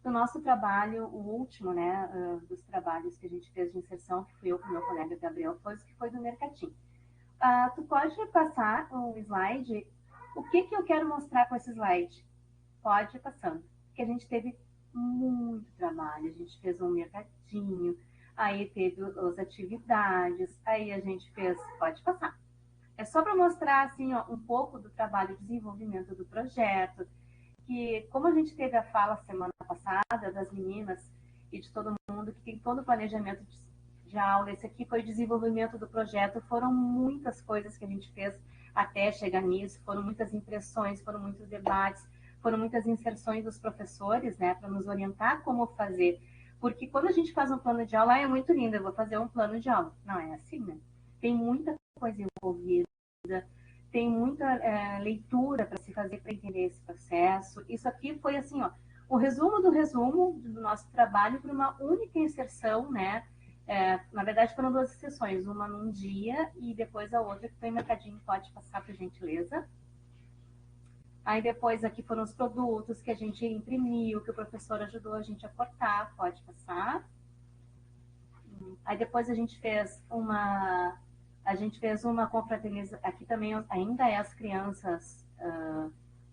do nosso trabalho, o último, né, dos trabalhos que a gente fez de inserção, que fui eu com meu colega Gabriel, que foi do Mercatim. Tu pode passar o slide? O que eu quero mostrar com esse slide? Pode ir passando. Porque a gente teve muito trabalho, a gente fez um mercadinho, aí teve as atividades, aí a gente fez... Pode passar. É só para mostrar assim, ó, um pouco do trabalho de desenvolvimento do projeto, que como a gente teve a fala semana passada das meninas e de todo mundo, que tem todo o planejamento de aula, esse aqui foi o desenvolvimento do projeto, foram muitas coisas que a gente fez até chegar nisso, foram muitas impressões, foram muitos debates, foram muitas inserções dos professores, né, para nos orientar como fazer. Porque quando a gente faz um plano de aula, é muito lindo, eu vou fazer um plano de aula. Não é assim, né? Tem muita coisa envolvida, tem muita leitura para se fazer para entender esse processo. Isso aqui foi assim, ó, o resumo do nosso trabalho para uma única inserção, né? Na verdade, foram duas sessões, uma num dia e depois a outra que foi mercadinho, pode passar, por gentileza. Aí depois aqui foram os produtos que a gente imprimiu, que o professor ajudou a gente a cortar, pode passar. Aí depois a gente fez uma confraternização, aqui também ainda é as crianças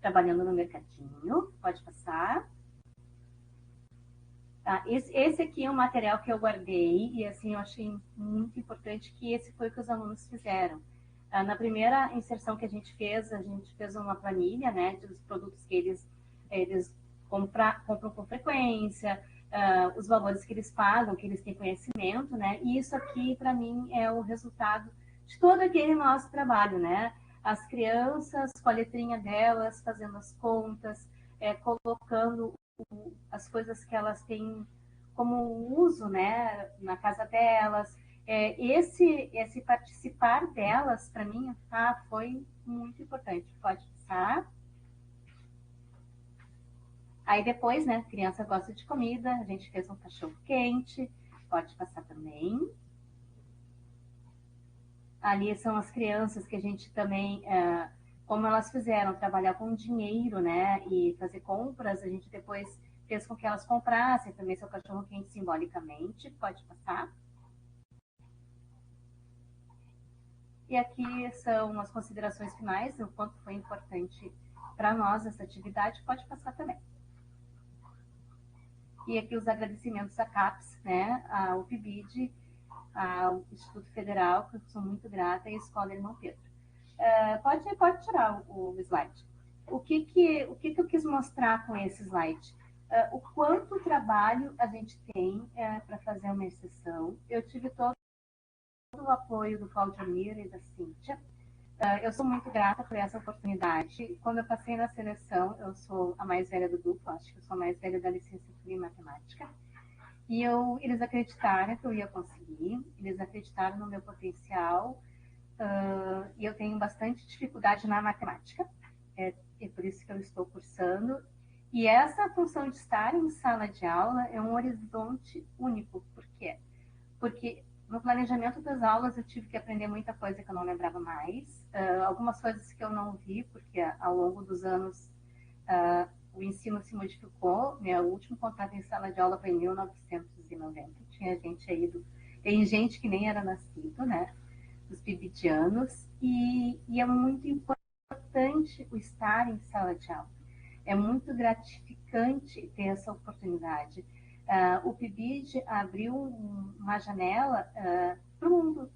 trabalhando no mercadinho, pode passar. Tá, esse aqui é um material que eu guardei e assim eu achei muito importante que esse foi o que os alunos fizeram. Na primeira inserção que a gente fez uma planilha, né, dos produtos que eles compram com frequência, os valores que eles pagam, que eles têm conhecimento, né, e isso aqui, para mim, é o resultado de todo aquele nosso trabalho, né, as crianças com a letrinha delas, fazendo as contas, colocando as coisas que elas têm como uso, né, na casa delas. Esse participar delas, para mim, foi muito importante. Pode passar. Aí depois, né, criança gosta de comida, a gente fez um cachorro quente, pode passar também. Ali são as crianças que a gente também, como elas fizeram, trabalhar com dinheiro, né, e fazer compras, a gente depois fez com que elas comprassem também seu cachorro quente simbolicamente, pode passar. E aqui são as considerações finais, o quanto foi importante para nós essa atividade, pode passar também. E aqui os agradecimentos à CAPES, né, ao PIBID, ao Instituto Federal, que eu sou muito grata, e à Escola Irmão Pedro. Pode tirar o slide. O que eu quis mostrar com esse slide? O quanto trabalho a gente tem para fazer uma exceção. Eu tive todo o apoio do Claudionir e da Cíntia. Eu sou muito grata por essa oportunidade. Quando eu passei na seleção, eu sou a mais velha do grupo, acho que eu sou a mais velha da licenciatura em matemática. E eles acreditaram que eu ia conseguir, eles acreditaram no meu potencial, e eu tenho bastante dificuldade na matemática, é por isso que eu estou cursando. E essa função de estar em sala de aula é um horizonte único. Por quê? Porque no planejamento das aulas eu tive que aprender muita coisa que eu não lembrava mais, algumas coisas que eu não vi, porque ao longo dos anos o ensino se modificou. Meu último contato em sala de aula foi em 1990, tinha gente aí, tem gente que nem era nascido, né, dos pibidianos, e é muito importante o estar em sala de aula. É muito gratificante ter essa oportunidade. O PIBID abriu uma janela para o mundo,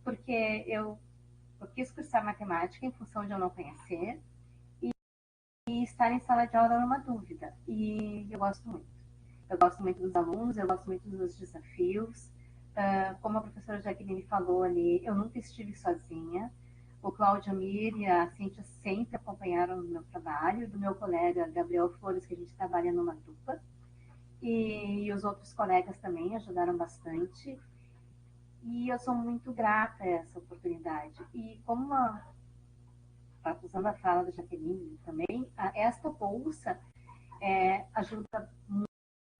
porque eu quis cursar matemática em função de eu não conhecer, e estar em sala de aula era uma dúvida. E eu gosto muito. Eu gosto muito dos alunos, eu gosto muito dos desafios. Como a professora Jaqueline falou ali, eu nunca estive sozinha. O Cláudio Mir e a Cíntia sempre acompanharam o meu trabalho, do meu colega Gabriel Flores, que a gente trabalha numa dupla. E os outros colegas também ajudaram bastante. E eu sou muito grata a essa oportunidade. E como usando a fala da Jaqueline também, esta bolsa ajuda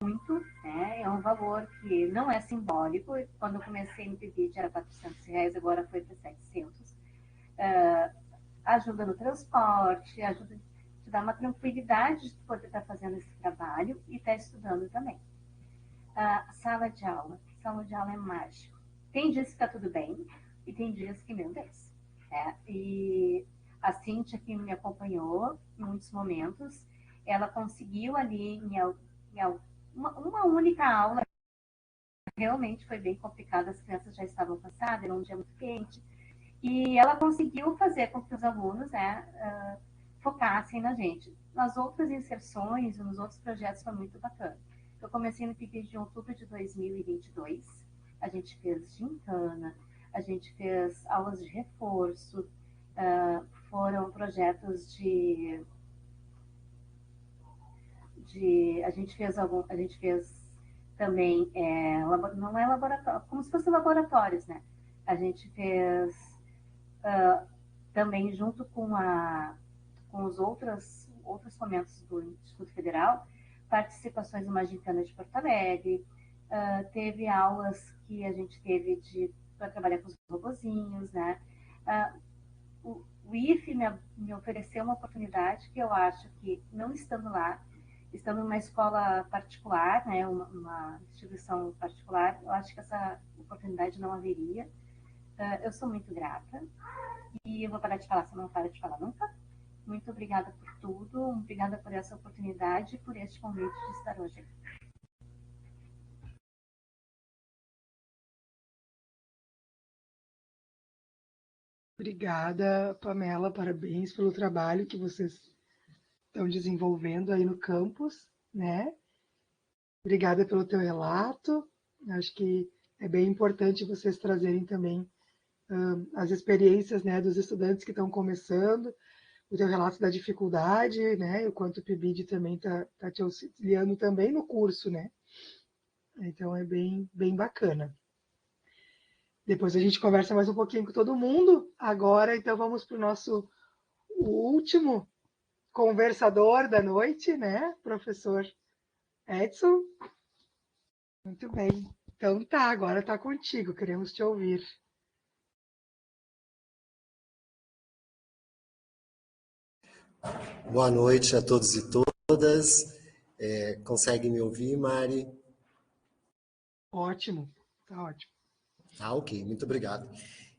muito, né? É um valor que não é simbólico. Quando eu comecei no PIBID era R$400, agora foi para 700. Ajuda no transporte, ajuda te dar uma tranquilidade de poder estar fazendo esse trabalho e estar estudando também. Sala de aula é mágico. Tem dias que está tudo bem e tem dias que, meu Deus. E a Cíntia, que me acompanhou em muitos momentos, ela conseguiu ali em uma única aula, realmente foi bem complicado, as crianças já estavam cansadas, era um dia muito quente, e ela conseguiu fazer com que os alunos focassem na gente. Nas outras inserções, nos outros projetos, foi muito bacana. Eu comecei no PIBID em outubro de 2022, a gente fez gincana, a gente fez aulas de reforço, foram projetos a gente fez também, não é laboratório, como se fossem laboratórios, né? A gente fez também junto com os outros fomentos do Instituto Federal, participações numa gincana de Porto Alegre, teve aulas que a gente teve para trabalhar com os robozinhos, né? O IFE me ofereceu uma oportunidade que eu acho que, não estando lá, estando numa escola particular, né, uma instituição particular, eu acho que essa oportunidade não haveria. Eu sou muito grata e eu vou parar de falar, se eu não paro de falar nunca. Muito obrigada por tudo, obrigada por essa oportunidade e por este convite de estar hoje aqui. Obrigada, Pamela, parabéns pelo trabalho que vocês estão desenvolvendo aí no campus, né? Obrigada pelo teu relato. Acho que é bem importante vocês trazerem também as experiências, né, dos estudantes que estão começando, o teu relato da dificuldade, né, o quanto o PIBID também está te auxiliando também no curso, né? Então é bem bacana. Depois a gente conversa mais um pouquinho com todo mundo. Agora, então, vamos para o nosso último conversador da noite, né? Professor Edson. Muito bem. Então tá, agora está contigo, queremos te ouvir. Boa noite a todos e todas. Consegue me ouvir, Mari? Ótimo, tá ótimo. Ok, muito obrigado.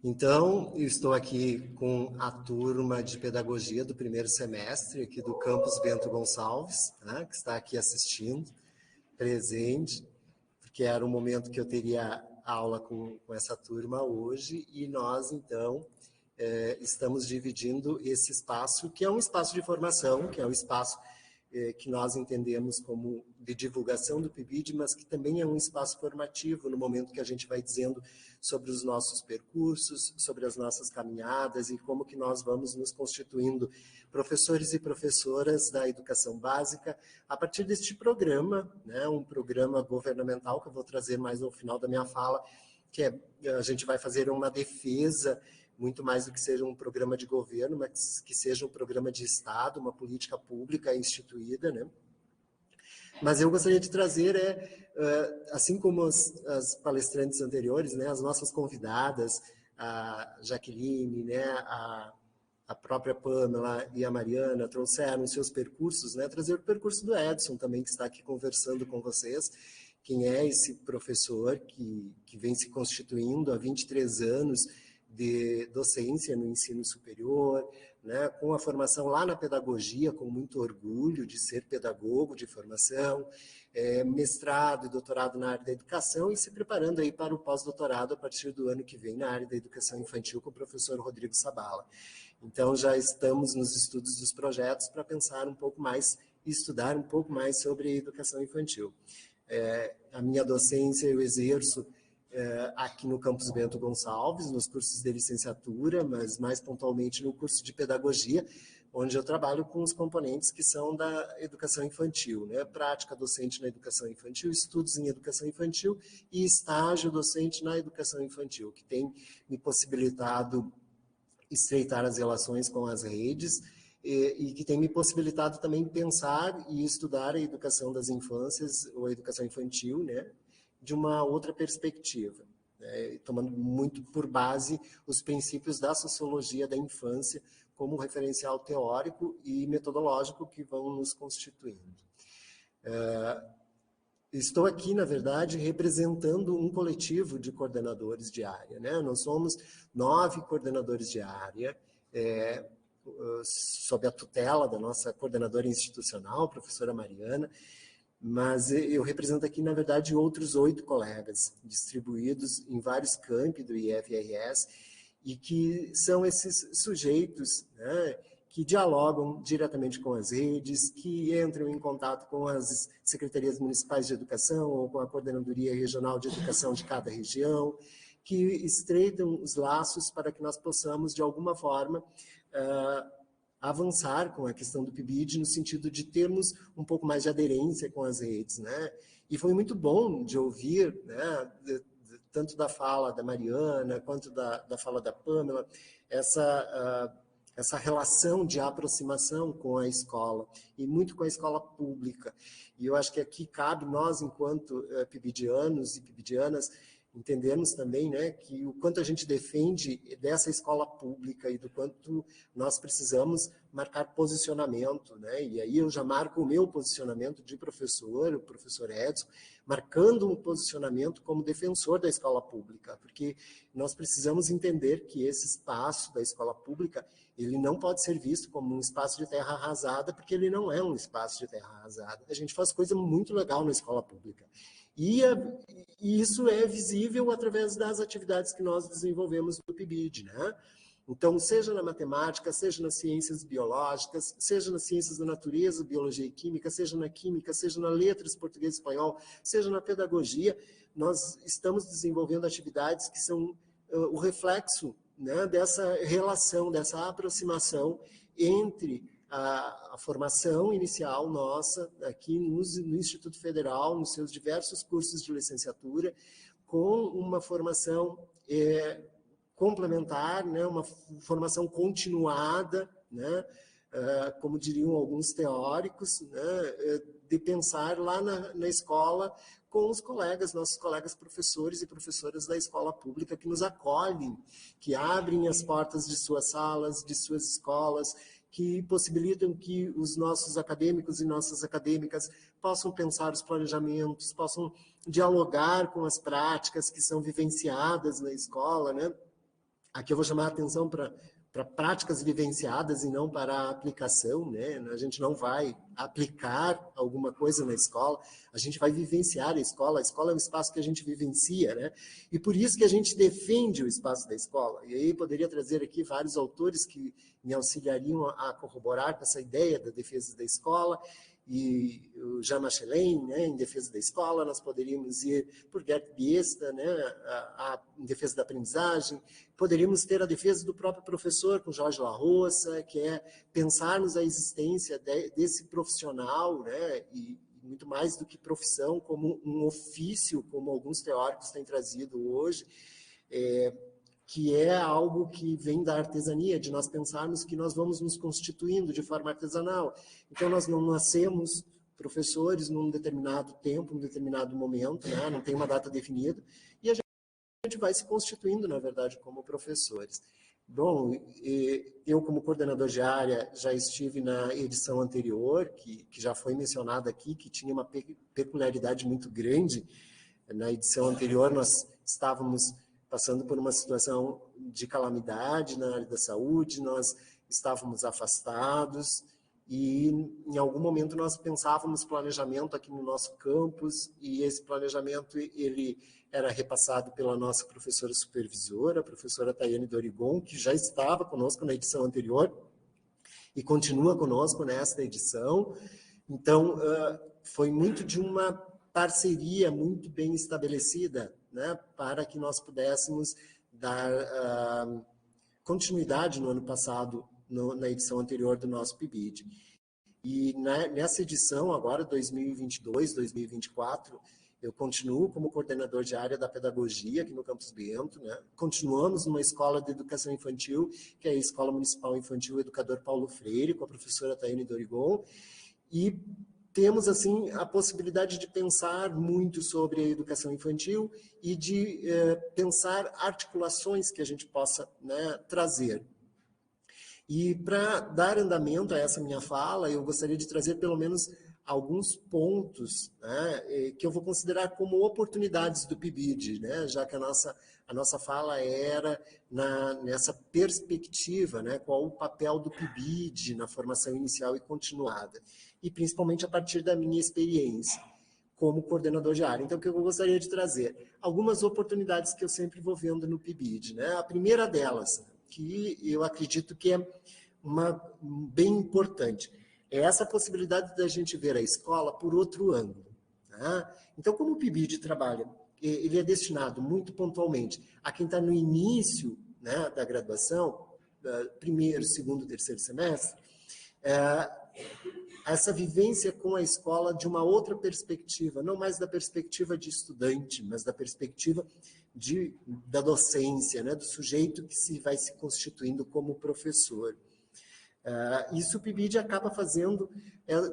Então, eu estou aqui com a turma de pedagogia do primeiro semestre aqui do campus Bento Gonçalves, né, que está aqui assistindo, presente, porque era o momento que eu teria aula com essa turma hoje, e nós, então, estamos dividindo esse espaço, que é um espaço de formação, que é um espaço que nós entendemos como de divulgação do PIBID, mas que também é um espaço formativo no momento que a gente vai dizendo sobre os nossos percursos, sobre as nossas caminhadas e como que nós vamos nos constituindo professores e professoras da educação básica a partir deste programa, né, um programa governamental que eu vou trazer mais no final da minha fala, que a gente vai fazer uma defesa muito mais do que seja um programa de governo, mas que seja um programa de Estado, uma política pública instituída, né? Mas eu gostaria de trazer, assim como as palestrantes anteriores, né, as nossas convidadas, a Jaqueline, né, a própria Pamela e a Mariana trouxeram seus percursos, né, trazer o percurso do Edson também, que está aqui conversando com vocês. Quem é esse professor que vem se constituindo há 23 anos de docência no ensino superior, né, com a formação lá na pedagogia, com muito orgulho de ser pedagogo de formação, mestrado e doutorado na área da educação e se preparando aí para o pós-doutorado a partir do ano que vem na área da educação infantil com o professor Rodrigo Sabala. Então, já estamos nos estudos dos projetos para pensar um pouco mais e estudar um pouco mais sobre a educação infantil. A minha docência eu exerço aqui no Campus Bento Gonçalves, nos cursos de licenciatura, mas mais pontualmente no curso de pedagogia, onde eu trabalho com os componentes que são da educação infantil, né? Prática docente na educação infantil, estudos em educação infantil e estágio docente na educação infantil, que tem me possibilitado estreitar as relações com as redes e que tem me possibilitado também pensar e estudar a educação das infâncias, ou a educação infantil, né, de uma outra perspectiva, né, tomando muito por base os princípios da sociologia da infância como referencial teórico e metodológico que vão nos constituindo. Estou aqui, na verdade, representando um coletivo de coordenadores de área, né? Nós somos 9 coordenadores de área, sob a tutela da nossa coordenadora institucional, professora Mariana, mas eu represento aqui, na verdade, outros 8 colegas, distribuídos em vários campi do IFRS, e que são esses sujeitos, né, que dialogam diretamente com as redes, que entram em contato com as secretarias municipais de educação ou com a coordenadoria regional de educação de cada região, que estreitam os laços para que nós possamos, de alguma forma, avançar com a questão do PIBID no sentido de termos um pouco mais de aderência com as redes, né? E foi muito bom de ouvir, né, tanto da fala da Mariana quanto da fala da Pamela, essa relação de aproximação com a escola, e muito com a escola pública. E eu acho que aqui cabe nós, enquanto pibidianos e pibidianas, entendemos também, né, que o quanto a gente defende dessa escola pública e do quanto nós precisamos marcar posicionamento, né? E aí eu já marco o meu posicionamento de professor, o professor Edson, marcando um posicionamento como defensor da escola pública, porque nós precisamos entender que esse espaço da escola pública, ele não pode ser visto como um espaço de terra arrasada, porque ele não é um espaço de terra arrasada. A gente faz coisa muito legal na escola pública. E isso é visível através das atividades que nós desenvolvemos no PIBID, né? Então, seja na matemática, seja nas ciências biológicas, seja nas ciências da natureza, biologia e química, seja na química, seja na letras, português e espanhol, seja na pedagogia, nós estamos desenvolvendo atividades que são o reflexo, né, dessa relação, dessa aproximação entre a formação inicial nossa aqui no Instituto Federal, nos seus diversos cursos de licenciatura, com uma formação complementar, né, uma formação continuada, né, como diriam alguns teóricos, né, de pensar lá na escola com os colegas, nossos colegas professores e professoras da escola pública que nos acolhem, que abrem as portas de suas salas, de suas escolas, que possibilitam que os nossos acadêmicos e nossas acadêmicas possam pensar os planejamentos, possam dialogar com as práticas que são vivenciadas na escola, né? Aqui eu vou chamar a atenção para práticas vivenciadas e não para a aplicação, né? A gente não vai aplicar alguma coisa na escola, a gente vai vivenciar a escola é um espaço que a gente vivencia, né? E por isso que a gente defende o espaço da escola. E aí poderia trazer aqui vários autores que me auxiliariam a corroborar com essa ideia da defesa da escola, e o Jean Machelain, né, em defesa da escola, nós poderíamos ir por Gert Biesta, né, em defesa da aprendizagem, poderíamos ter a defesa do próprio professor, com Jorge La Roça, que é pensarmos a existência desse profissional, né, e muito mais do que profissão, como um ofício, como alguns teóricos têm trazido hoje, que é algo que vem da artesania, de nós pensarmos que nós vamos nos constituindo de forma artesanal. Então, nós não nascemos professores num determinado tempo, num determinado momento, né? Não tem uma data definida, e a gente vai se constituindo, na verdade, como professores. Bom, eu como coordenador de área já estive na edição anterior, que já foi mencionada aqui, que tinha uma peculiaridade muito grande. Na edição anterior nós estávamos passando por uma situação de calamidade na área da saúde, nós estávamos afastados e em algum momento nós pensávamos planejamento aqui no nosso campus e esse planejamento ele era repassado pela nossa professora supervisora, a professora Tayane Dorigon, que já estava conosco na edição anterior e continua conosco nesta edição. Então, foi muito de uma parceria muito bem estabelecida, né, para que nós pudéssemos dar continuidade no ano passado, na edição anterior do nosso PIBID. E nessa edição, agora, 2022, 2024, eu continuo como coordenador de área da pedagogia aqui no Campus Bento, né? Continuamos numa escola de educação infantil, que é a Escola Municipal Infantil Educador Paulo Freire, com a professora Tayane Dorigon, e temos, assim, a possibilidade de pensar muito sobre a educação infantil e de pensar articulações que a gente possa, né, trazer. E para dar andamento a essa minha fala, eu gostaria de trazer pelo menos alguns pontos, né, que eu vou considerar como oportunidades do PIBID, né, já que a nossa fala era nessa perspectiva, né, qual o papel do PIBID na formação inicial e continuada, e principalmente a partir da minha experiência como coordenador de área. Então, o que eu gostaria de trazer? Algumas oportunidades que eu sempre vou vendo no PIBID, né? A primeira delas, que eu acredito que é bem importante, é essa possibilidade da gente ver a escola por outro ângulo. Tá? Então, como o PIBID trabalha, ele é destinado muito pontualmente a quem está no início, né, da graduação, primeiro, segundo, terceiro semestre, essa vivência com a escola de uma outra perspectiva, não mais da perspectiva de estudante, mas da perspectiva da docência, né, do sujeito que vai se constituindo como professor. Isso o PIBID acaba fazendo,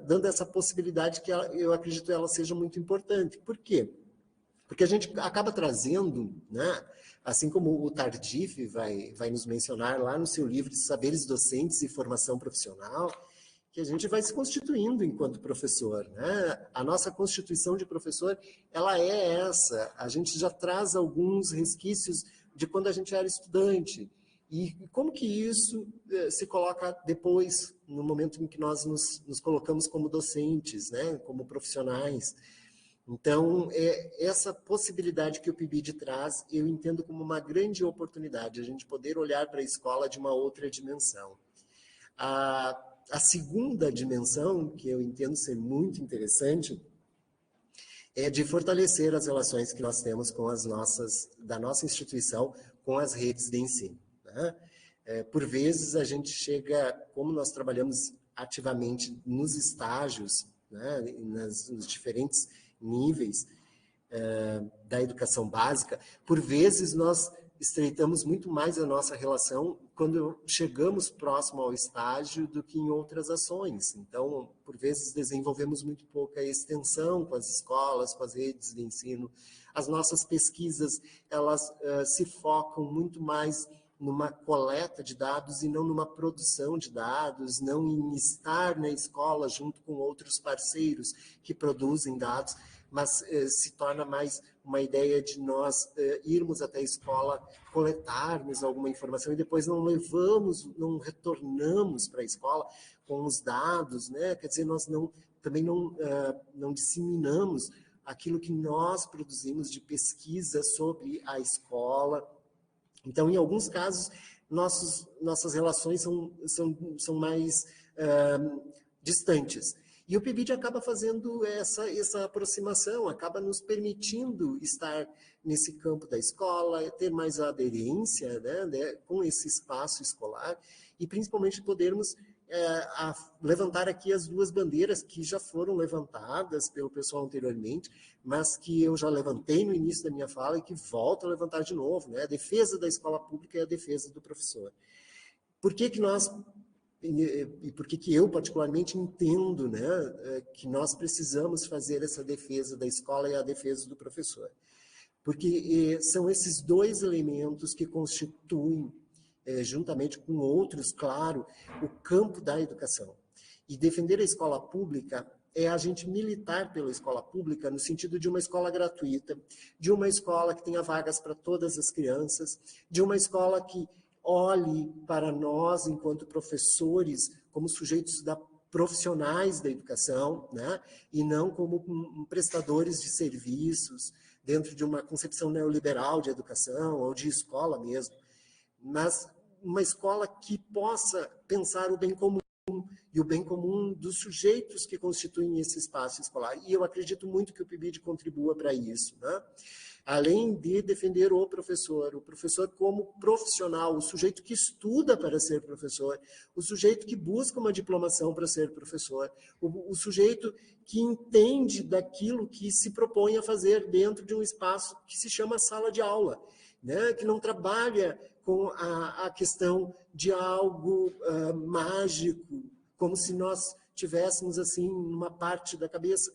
dando essa possibilidade que eu acredito ela seja muito importante. Por quê? Porque a gente acaba trazendo, né, assim como o Tardif vai nos mencionar lá no seu livro de Saberes Docentes e Formação Profissional, que a gente vai se constituindo enquanto professor, né? A nossa constituição de professor, ela é essa. A gente já traz alguns resquícios de quando a gente era estudante. E como que isso se coloca depois, no momento em que nós nos colocamos como docentes, né? Como profissionais. Então, essa possibilidade que o PIBID traz, eu entendo como uma grande oportunidade, a gente poder olhar para a escola de uma outra dimensão. A segunda dimensão, que eu entendo ser muito interessante, é de fortalecer as relações que nós temos com da nossa instituição com as redes de ensino. Né? Por vezes a gente chega, como nós trabalhamos ativamente nos estágios, né, nos diferentes níveis da educação básica, por vezes nós estreitamos muito mais a nossa relação quando chegamos próximo ao estágio do que em outras ações. Então, por vezes, desenvolvemos muito pouca extensão com as escolas, com as redes de ensino. As nossas pesquisas, elas se focam muito mais numa coleta de dados e não numa produção de dados, não em estar na escola junto com outros parceiros que produzem dados, mas se torna mais uma ideia de nós irmos até a escola, coletarmos alguma informação e depois não retornamos para a escola com os dados, né? Quer dizer, nós também não disseminamos aquilo que nós produzimos de pesquisa sobre a escola. Então, em alguns casos, nossas relações são mais distantes. E o PIBID acaba fazendo essa aproximação, acaba nos permitindo estar nesse campo da escola, ter mais aderência, né, com esse espaço escolar e principalmente podermos levantar aqui as duas bandeiras que já foram levantadas pelo pessoal anteriormente, mas que eu já levantei no início da minha fala e que volto a levantar de novo, né, a defesa da escola pública e a defesa do professor. Por que nós e por que eu particularmente entendo, né, que nós precisamos fazer essa defesa da escola e a defesa do professor. Porque são esses dois elementos que constituem, juntamente com outros, claro, o campo da educação. E defender a escola pública é a gente militar pela escola pública no sentido de uma escola gratuita, de uma escola que tenha vagas para todas as crianças, de uma escola que olhe para nós, enquanto professores, como sujeitos profissionais da educação, né? E não como prestadores de serviços dentro de uma concepção neoliberal de educação ou de escola mesmo, mas uma escola que possa pensar o bem comum e o bem comum dos sujeitos que constituem esse espaço escolar. E eu acredito muito que o PIBID contribua para isso, né? Além de defender o professor como profissional, o sujeito que estuda para ser professor, o sujeito que busca uma diplomação para ser professor, o sujeito que entende daquilo que se propõe a fazer dentro de um espaço que se chama sala de aula, né? Que não trabalha com a questão de algo mágico, como se nós tivéssemos, assim, numa parte da cabeça,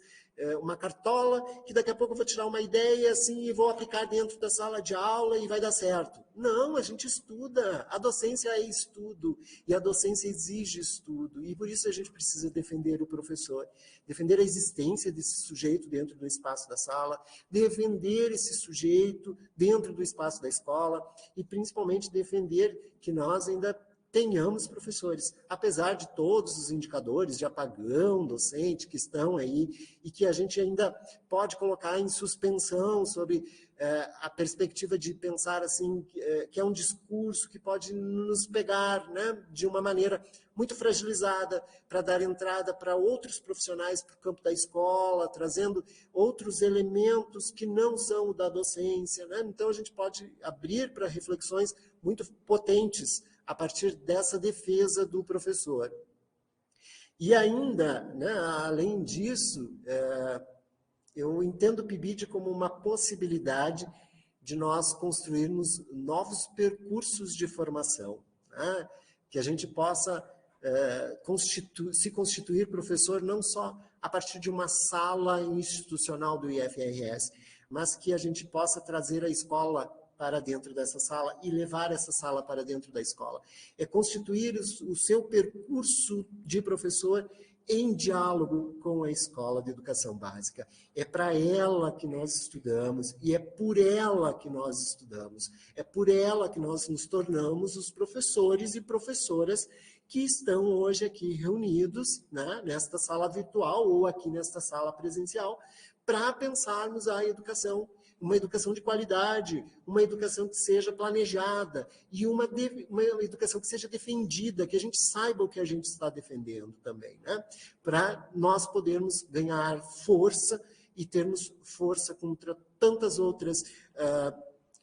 uma cartola, que daqui a pouco eu vou tirar uma ideia assim e vou aplicar dentro da sala de aula e vai dar certo. Não, a gente estuda. A docência é estudo e a docência exige estudo. E por isso a gente precisa defender o professor, defender a existência desse sujeito dentro do espaço da sala, defender esse sujeito dentro do espaço da escola e principalmente defender que nós ainda tenhamos professores, apesar de todos os indicadores de apagão docente que estão aí e que a gente ainda pode colocar em suspensão sobre a perspectiva de pensar assim, que é um discurso que pode nos pegar, né, de uma maneira muito fragilizada para dar entrada para outros profissionais para o campo da escola, trazendo outros elementos que não são o da docência, né? Então a gente pode abrir para reflexões muito potentes a partir dessa defesa do professor. E ainda, né, além disso, eu entendo o PIBID como uma possibilidade de nós construirmos novos percursos de formação, né, que a gente possa se constituir professor não só a partir de uma sala institucional do IFRS, mas que a gente possa trazer a escola para dentro dessa sala e levar essa sala para dentro da escola. É constituir o seu percurso de professor em diálogo com a escola de educação básica. É para ela que nós estudamos e é por ela que nós estudamos. É por ela que nós nos tornamos os professores e professoras que estão hoje aqui reunidos, né, nesta sala virtual ou aqui nesta sala presencial, para pensarmos a educação, uma educação de qualidade, uma educação que seja planejada e uma educação que seja defendida, que a gente saiba o que a gente está defendendo também, né? Para nós podermos ganhar força e termos força contra tantas outras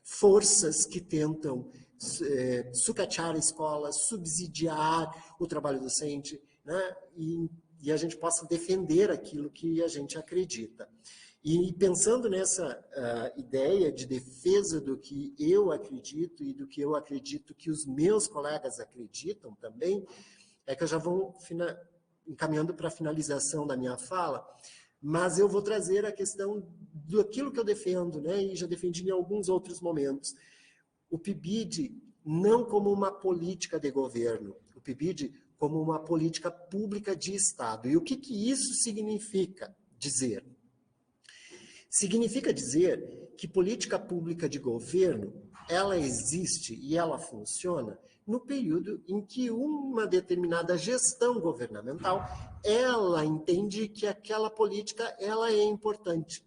forças que tentam sucatear a escola, subsidiar o trabalho docente, né? E a gente possa defender aquilo que a gente acredita. E pensando nessa ideia de defesa do que eu acredito e do que eu acredito que os meus colegas acreditam também, é que eu já vou encaminhando para a finalização da minha fala, mas eu vou trazer a questão daquilo que eu defendo, né, e já defendi em alguns outros momentos. O PIBID não como uma política de governo, o PIBID como uma política pública de Estado. E o que isso significa dizer? Significa dizer que política pública de governo, ela existe e ela funciona no período em que uma determinada gestão governamental, ela entende que aquela política ela é importante.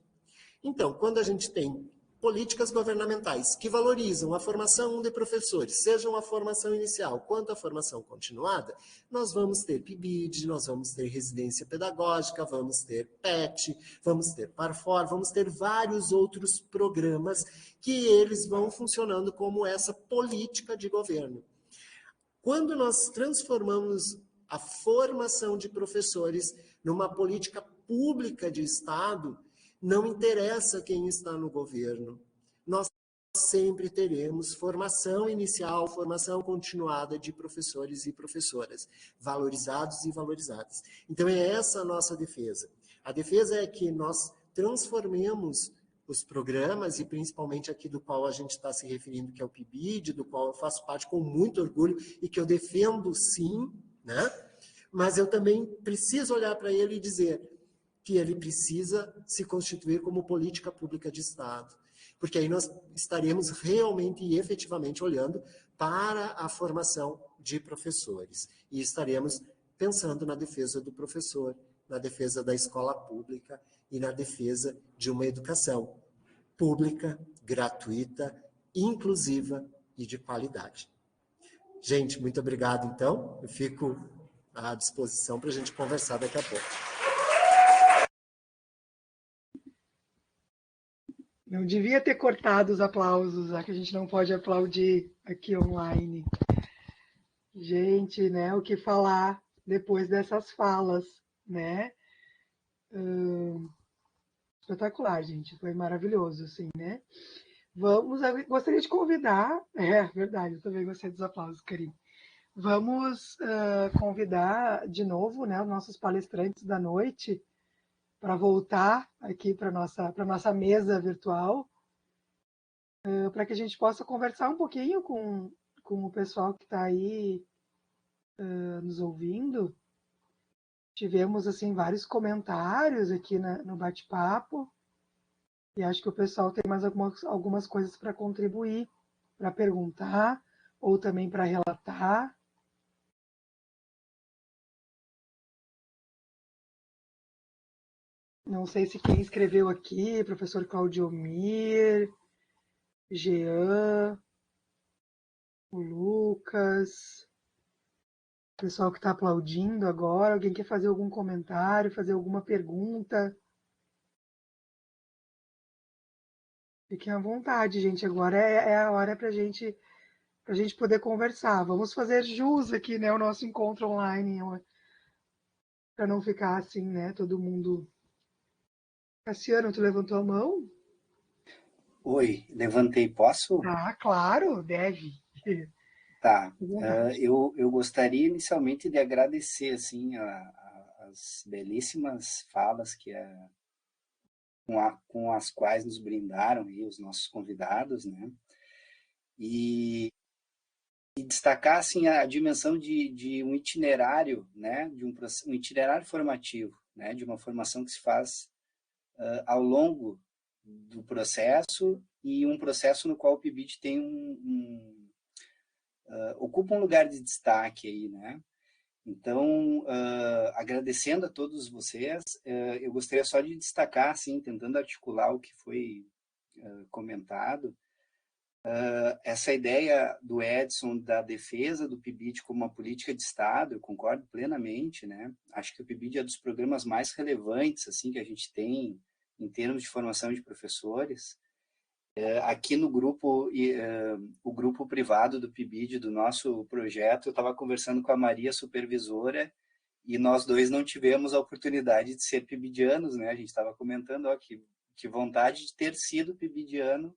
Então, quando a gente tem políticas governamentais que valorizam a formação de professores, seja a formação inicial quanto a formação continuada, nós vamos ter PIBID, nós vamos ter residência pedagógica, vamos ter PET, vamos ter PARFOR, vamos ter vários outros programas que eles vão funcionando como essa política de governo. Quando nós transformamos a formação de professores numa política pública de Estado, não interessa quem está no governo. Nós sempre teremos formação inicial, formação continuada de professores e professoras, valorizados e valorizadas. Então, é essa a nossa defesa. A defesa é que nós transformemos os programas, e principalmente aqui do qual a gente está se referindo, que é o PIBID, do qual eu faço parte com muito orgulho e que eu defendo sim, né? Mas eu também preciso olhar para ele e dizer que ele precisa se constituir como política pública de Estado, porque aí nós estaremos realmente e efetivamente olhando para a formação de professores e estaremos pensando na defesa do professor, na defesa da escola pública e na defesa de uma educação pública, gratuita, inclusiva e de qualidade. Gente, muito obrigado, então. Eu fico à disposição para a gente conversar daqui a pouco. Não devia ter cortado os aplausos, já que a gente não pode aplaudir aqui online. Gente, né, o que falar depois dessas falas, né? Espetacular, gente, foi maravilhoso, assim, né? Gostaria de convidar, verdade, eu também gostei dos aplausos, Karine. Vamos convidar de novo, né, os nossos palestrantes da noite para voltar aqui para a nossa mesa virtual, para que a gente possa conversar um pouquinho com o pessoal que está aí nos ouvindo. Tivemos assim vários comentários aqui no bate-papo e acho que o pessoal tem mais algumas coisas para contribuir, para perguntar ou também para relatar. Não sei se quem escreveu aqui, professor Claudiomir, Jean, o Lucas, o pessoal que está aplaudindo agora. Alguém quer fazer algum comentário, fazer alguma pergunta? Fiquem à vontade, gente. Agora é a hora para a gente poder conversar. Vamos fazer jus aqui, né, o nosso encontro online, para não ficar assim, né, todo mundo... Cassiano, tu levantou a mão? Oi, levantei, posso? Ah, claro, deve. Tá. Eu gostaria inicialmente de agradecer assim as belíssimas falas com as quais nos brindaram aí os nossos convidados, né? E destacar assim a dimensão de um itinerário, né? De um itinerário formativo, né? De uma formação que se faz ao longo do processo e um processo no qual o PIBID tem ocupa um lugar de destaque aí, né? Então, agradecendo a todos vocês, eu gostaria só de destacar, assim, tentando articular o que foi comentado, essa ideia do Edson da defesa do PIBID como uma política de Estado, eu concordo plenamente, né? Acho que o PIBID é dos programas mais relevantes, assim, que a gente tem em termos de formação de professores. Aqui no grupo, o grupo privado do PIBID, do nosso projeto, eu estava conversando com a Maria, supervisora, e nós dois não tivemos a oportunidade de ser PIBIdianos, né? A gente estava comentando, ó, que vontade de ter sido PIBIdiano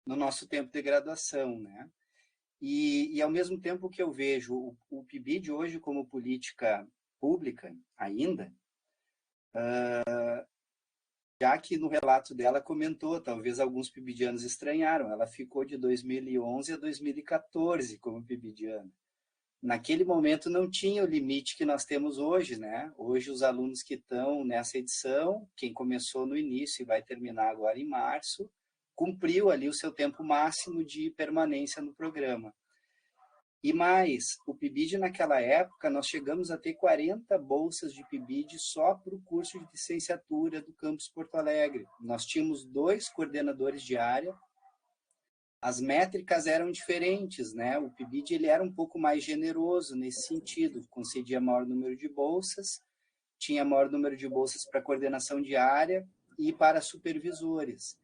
no nosso tempo de graduação, né? E ao mesmo tempo que eu vejo o PIBID hoje como política pública ainda, já que no relato dela comentou, talvez alguns PIBIdianos estranharam, ela ficou de 2011 a 2014 como PIBIdiana. Naquele momento não tinha o limite que nós temos hoje, né? Hoje os alunos que estão nessa edição, quem começou no início e vai terminar agora em março, cumpriu ali o seu tempo máximo de permanência no programa. E mais, o PIBID naquela época, nós chegamos a ter 40 bolsas de PIBID só para o curso de licenciatura do campus Porto Alegre. Nós tínhamos 2 coordenadores de área, as métricas eram diferentes, né? O PIBID ele era um pouco mais generoso nesse sentido, concedia maior número de bolsas, tinha maior número de bolsas para coordenação de área e para supervisores.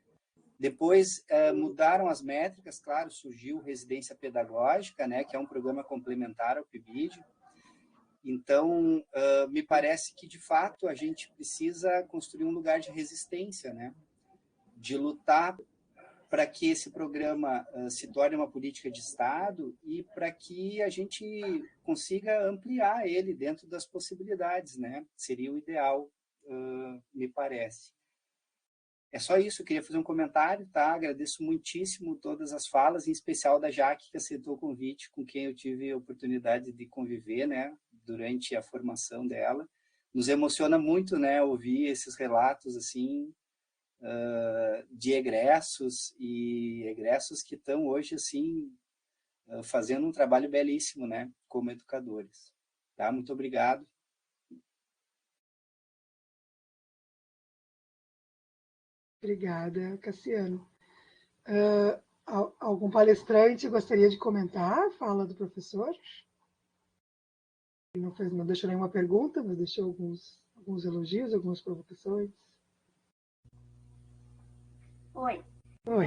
Depois mudaram as métricas, claro, surgiu residência pedagógica, né, que é um programa complementar ao PIBID. Então, me parece que, de fato, a gente precisa construir um lugar de resistência, né, de lutar para que esse programa se torne uma política de Estado e para que a gente consiga ampliar ele dentro das possibilidades, né? Seria o ideal, me parece. É só isso, eu queria fazer um comentário, tá? Agradeço muitíssimo todas as falas, em especial da Jaque, que aceitou o convite, com quem eu tive a oportunidade de conviver, né, durante a formação dela. Nos emociona muito, né, ouvir esses relatos, assim, de egressos, e egressos que estão hoje, assim, fazendo um trabalho belíssimo, né, como educadores. Tá? Muito obrigado. Obrigada, Cassiano. Algum palestrante gostaria de comentar a fala do professor? Não deixou nenhuma pergunta, mas deixou alguns elogios, algumas provocações. Oi. Oi.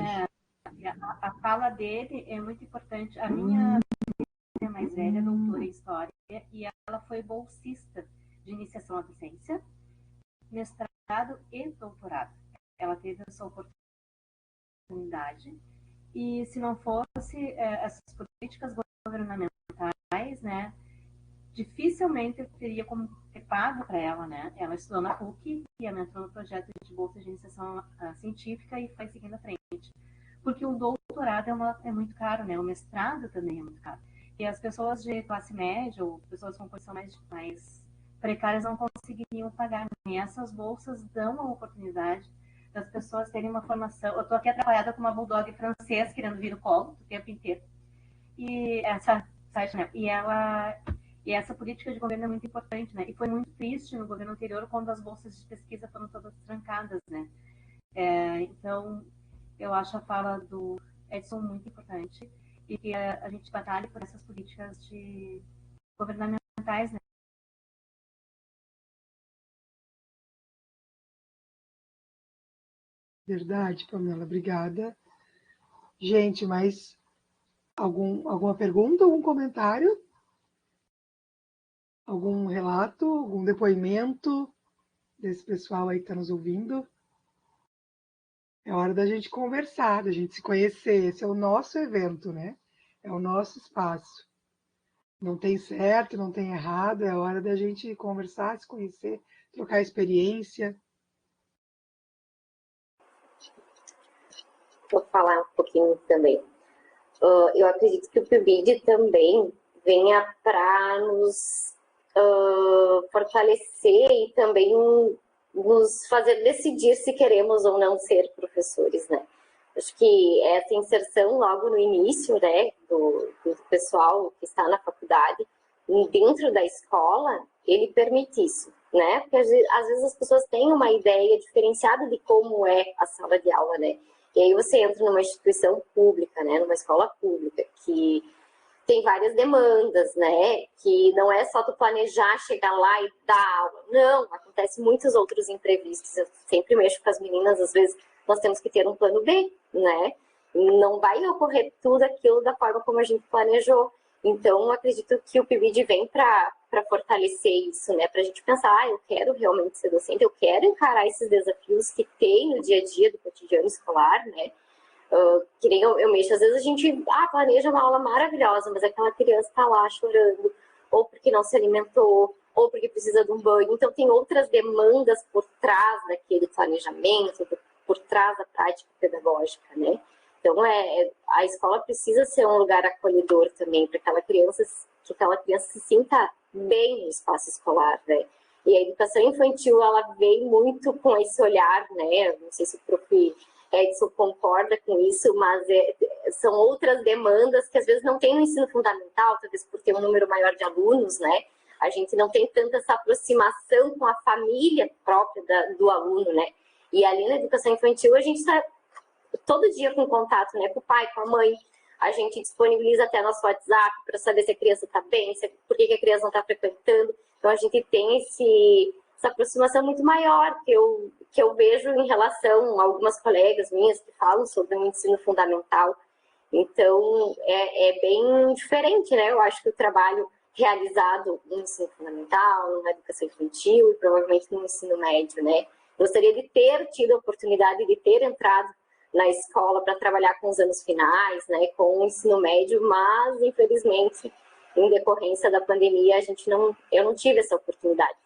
A fala dele é muito importante. A minha filha mais velha, doutora em História, e ela foi bolsista de iniciação à docência, mestrado e doutorado. Ela teve essa oportunidade. E se não fosse essas políticas governamentais, né, dificilmente eu teria como ter pago para ela, né? Ela estudou na PUC e ela entrou no projeto de bolsa de iniciação científica e foi seguindo à frente. Porque o doutorado é muito caro, né? O mestrado também é muito caro. E as pessoas de classe média ou pessoas com condição mais precárias não conseguiriam pagar. E essas bolsas dão a oportunidade das pessoas terem uma formação. Eu estou aqui atrapalhada com uma bulldog francês querendo vir no colo o tempo inteiro. E essa política de governo é muito importante, né? E foi muito triste no governo anterior quando as bolsas de pesquisa foram todas trancadas, né? Então, eu acho a fala do Edson muito importante e que a gente batalhe por essas políticas governamentais, né? Verdade, Pamela, obrigada. Gente, mais alguma pergunta, algum comentário? Algum relato, algum depoimento desse pessoal aí que está nos ouvindo? É hora da gente conversar, da gente se conhecer. Esse é o nosso evento, né? É o nosso espaço. Não tem certo, não tem errado, é hora da gente conversar, se conhecer, trocar experiência. Vou falar um pouquinho também. Eu acredito que o PIBID também venha para nos fortalecer e também nos fazer decidir se queremos ou não ser professores, né? Acho que essa inserção logo no início, né, do pessoal que está na faculdade, dentro da escola, ele permite isso, né? Porque às vezes as pessoas têm uma ideia diferenciada de como é a sala de aula, né? E aí você entra numa instituição pública, né, numa escola pública, que tem várias demandas, né, que não é só tu planejar, chegar lá e dar aula. Não, acontece muitos outros imprevistos. Eu sempre mexo com as meninas, às vezes nós temos que ter um plano B, né? Não vai ocorrer tudo aquilo da forma como a gente planejou. Então, acredito que o PIBID vem para fortalecer isso, né? Para a gente pensar, eu quero realmente ser docente, eu quero encarar esses desafios que tem no dia a dia do cotidiano escolar, né? Que nem eu mexo, às vezes a gente planeja uma aula maravilhosa, mas aquela criança está lá chorando, ou porque não se alimentou, ou porque precisa de um banho. Então, tem outras demandas por trás daquele planejamento, por trás da prática pedagógica, né? Então, a escola precisa ser um lugar acolhedor também, para que aquela criança se sinta bem no espaço escolar, né? E a educação infantil, ela vem muito com esse olhar, né? Não sei se o prof. Edson concorda com isso, mas são outras demandas que às vezes não tem no ensino fundamental, talvez por ter um número maior de alunos, né? A gente não tem tanta essa aproximação com a família própria do aluno, né? E ali na educação infantil a gente está todo dia com contato, né? Com o pai, com a mãe. A gente disponibiliza até nosso WhatsApp para saber se a criança está bem, por que a criança não está frequentando. Então a gente tem essa aproximação muito maior que eu vejo em relação a algumas colegas minhas que falam sobre o ensino fundamental. Então, é bem diferente, né? Eu acho que o trabalho realizado no ensino fundamental, na educação infantil e provavelmente no ensino médio, né? Gostaria de ter tido a oportunidade de ter entrado na escola para trabalhar com os anos finais, né, com o ensino médio, mas infelizmente, em decorrência da pandemia, eu não tive essa oportunidade.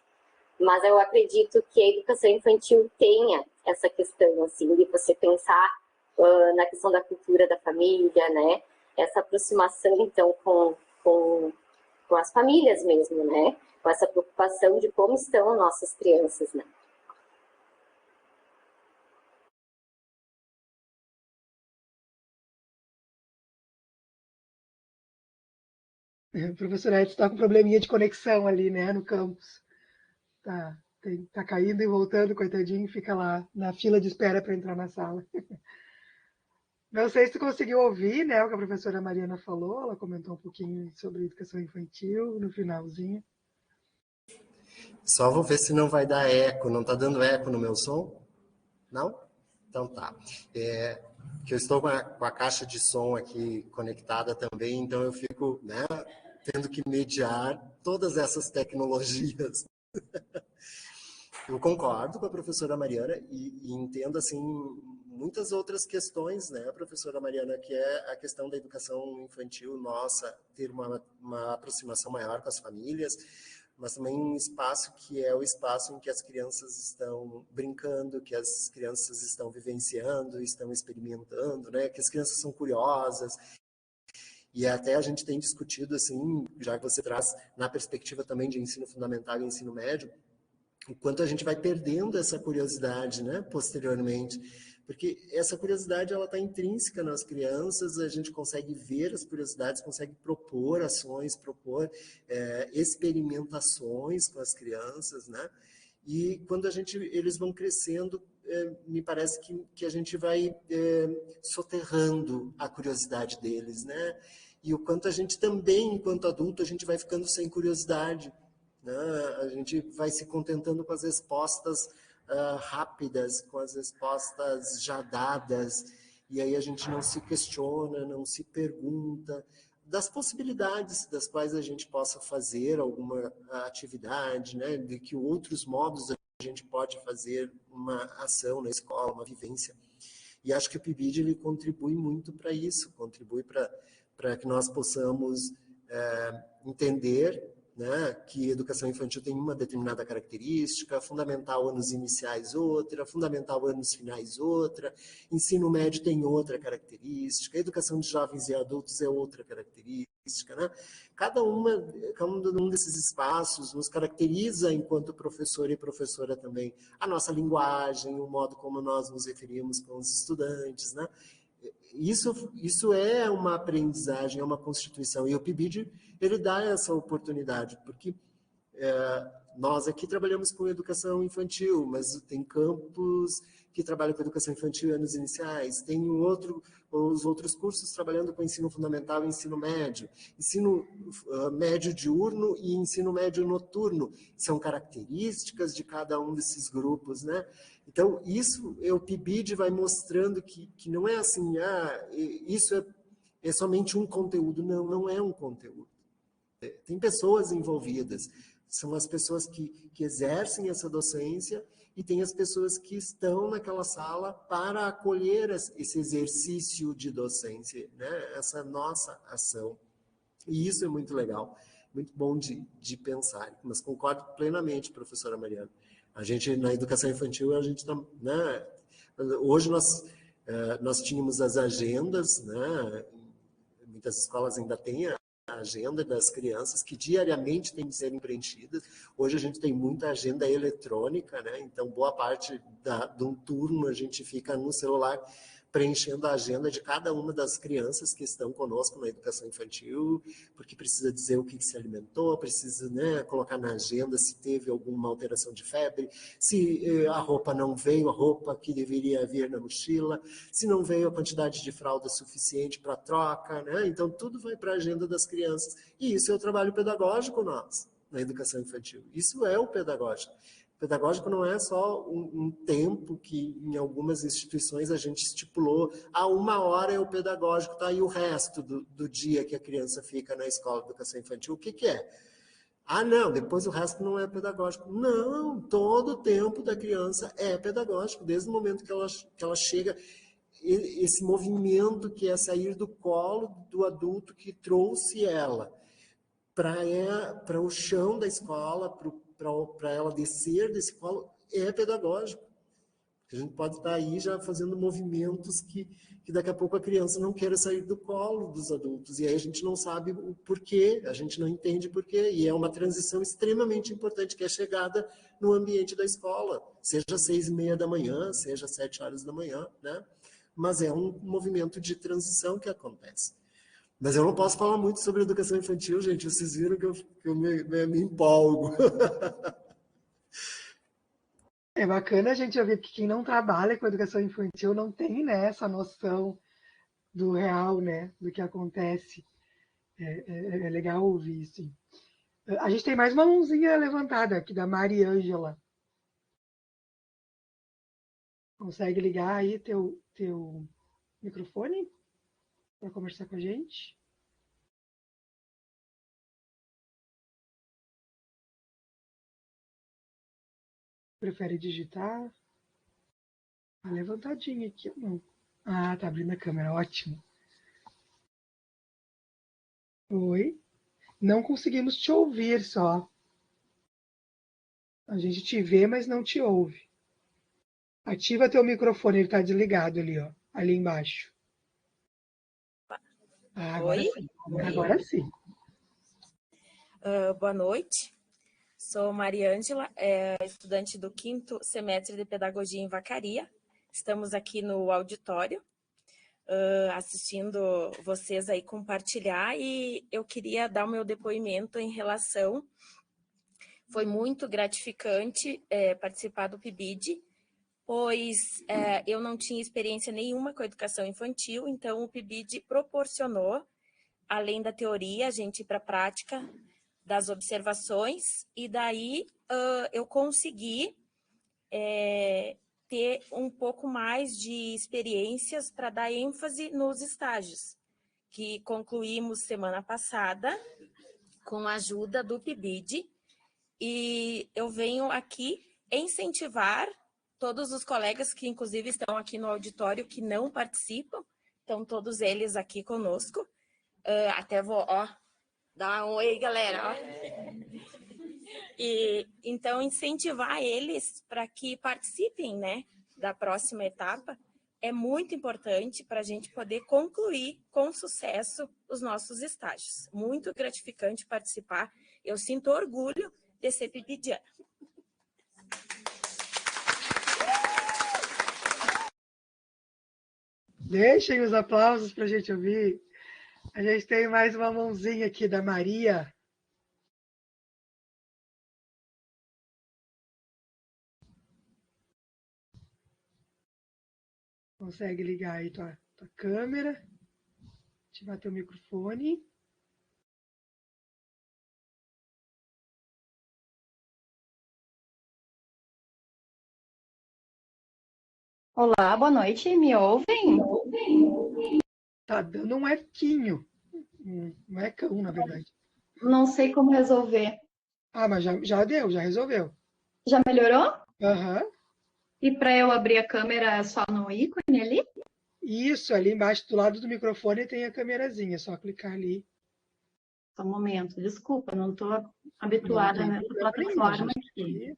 Mas eu acredito que a educação infantil tenha essa questão, assim, de você pensar na questão da cultura da família, né, essa aproximação, então, com as famílias mesmo, né, com essa preocupação de como estão nossas crianças, né. O professor Edson está com probleminha de conexão ali, né, no campus. Tá caindo e voltando, coitadinho, fica lá na fila de espera para entrar na sala. Não sei se tu conseguiu ouvir, né, o que a professora Mariana falou, ela comentou um pouquinho sobre educação infantil no finalzinho. Só vou ver se não vai dar eco. Não está dando eco no meu som? Não? Então tá. Que eu estou com a caixa de som aqui conectada também, então eu fico, né, tendo que mediar todas essas tecnologias. Eu concordo com a professora Mariana e entendo, assim, muitas outras questões, né, professora Mariana, que é a questão da educação infantil nossa, ter uma aproximação maior com as famílias, mas também um espaço que é o espaço em que as crianças estão brincando, que as crianças estão vivenciando, estão experimentando, né, que as crianças são curiosas. E até a gente tem discutido, assim, já que você traz na perspectiva também de ensino fundamental e ensino médio, o quanto a gente vai perdendo essa curiosidade, né, posteriormente, porque essa curiosidade ela está intrínseca nas crianças, a gente consegue ver as curiosidades, consegue propor ações, propor experimentações com as crianças, né, e quando eles vão crescendo, me parece que a gente vai soterrando a curiosidade deles, né, e o quanto a gente também, enquanto adulto, a gente vai ficando sem curiosidade, né? A gente vai se contentando com as respostas rápidas, com as respostas já dadas, e aí a gente não se questiona, não se pergunta das possibilidades das quais a gente possa fazer alguma atividade, né? De que outros modos a gente pode fazer uma ação na escola, uma vivência. E acho que o PIBID ele contribui muito para isso, contribui para que nós possamos entender, né, que educação infantil tem uma determinada característica, fundamental anos iniciais outra, fundamental anos finais outra, ensino médio tem outra característica, educação de jovens e adultos é outra característica, né? Cada um desses espaços nos caracteriza enquanto professor e professora também, a nossa linguagem, o modo como nós nos referimos com os estudantes, né? Isso é uma aprendizagem, é uma constituição, e o PIBID ele dá essa oportunidade, porque nós aqui trabalhamos com educação infantil, mas tem campus que trabalham com educação infantil e anos iniciais, tem os outros cursos trabalhando com ensino fundamental e ensino médio diurno e ensino médio noturno, são características de cada um desses grupos, né? Então, isso, o PIBID vai mostrando que não é assim, isso é somente um conteúdo, não é um conteúdo. Tem pessoas envolvidas, são as pessoas que exercem essa docência e tem as pessoas que estão naquela sala para acolher esse exercício de docência, né? Essa nossa ação. E isso é muito legal, muito bom de pensar. Mas concordo plenamente, professora Mariana. A gente, na educação infantil, a gente está, né? Hoje nós tínhamos as agendas, né? Muitas escolas ainda têm a agenda das crianças, que diariamente tem que serem preenchidas. Hoje a gente tem muita agenda eletrônica, né? Então, boa parte de um turno a gente fica no celular preenchendo a agenda de cada uma das crianças que estão conosco na educação infantil, porque precisa dizer o que se alimentou, precisa, né, colocar na agenda se teve alguma alteração de febre, se a roupa não veio, a roupa que deveria vir na mochila, se não veio a quantidade de fralda suficiente para troca, né? Então tudo vai para a agenda das crianças. E isso é o trabalho pedagógico nosso na educação infantil. Isso é o pedagógico. Pedagógico não é só um tempo que em algumas instituições a gente estipulou, 1 hora é o pedagógico, tá? E o resto do dia que a criança fica na escola de educação infantil, o que é? Não, depois o resto não é pedagógico. Não, todo o tempo da criança é pedagógico, desde o momento que ela chega. esse movimento que é sair do colo do adulto que trouxe ela para o chão da escola, para ela descer desse colo, é pedagógico. A gente pode estar aí já fazendo movimentos que daqui a pouco a criança não queira sair do colo dos adultos. E aí a gente não sabe o porquê, a gente não entende porquê. E é uma transição extremamente importante, que é a chegada no ambiente da escola. Seja 6:30 da manhã, seja 7 horas da manhã, né? Mas é um movimento de transição que acontece. Mas eu não posso falar muito sobre educação infantil, gente. Vocês viram que eu me empolgo. É bacana a gente ouvir que quem não trabalha com educação infantil não tem, né, essa noção do real, né, do que acontece. É legal ouvir isso. A gente tem mais uma mãozinha levantada aqui, da Mariângela. Consegue ligar aí teu microfone para conversar com a gente? Prefere digitar? Tá levantadinha aqui, não. Ah, tá abrindo a câmera, ótimo. Oi? Não conseguimos te ouvir só. A gente te vê, mas não te ouve. Ativa teu microfone, ele tá desligado ali, ó. Ali embaixo. Ah, agora Oi? sim. Agora sim. Boa noite. Sou Mariângela, estudante do 5º semestre de Pedagogia em Vacaria. Estamos aqui no auditório, assistindo vocês aí compartilhar, e eu queria dar o meu depoimento em relação. Foi muito gratificante participar do PIBID, pois eu não tinha experiência nenhuma com a educação infantil, então o PIBID proporcionou, além da teoria, a gente ir para a prática das observações, e daí eu consegui ter um pouco mais de experiências para dar ênfase nos estágios, que concluímos semana passada com a ajuda do PIBID, e eu venho aqui incentivar todos os colegas que inclusive estão aqui no auditório que não participam, estão todos eles aqui conosco. Até vou, dar um oi, galera, ó. E então incentivar eles para que participem, né, da próxima etapa é muito importante para a gente poder concluir com sucesso os nossos estágios. Muito gratificante participar. Eu sinto orgulho de ser pibidiana. Deixem os aplausos para a gente ouvir. A gente tem mais uma mãozinha aqui da Maria. Consegue ligar aí tua câmera, ativar teu microfone. Olá, boa noite, me ouvem? Tá dando um equinho, um ecão, na verdade. Não sei como resolver. Ah, mas já deu, já resolveu. Já melhorou? Aham. E para eu abrir a câmera só no ícone ali? Isso, ali embaixo, do lado do microfone, tem a câmerazinha, é só clicar ali. Só um momento, desculpa, não estou habituada nessa plataforma aqui.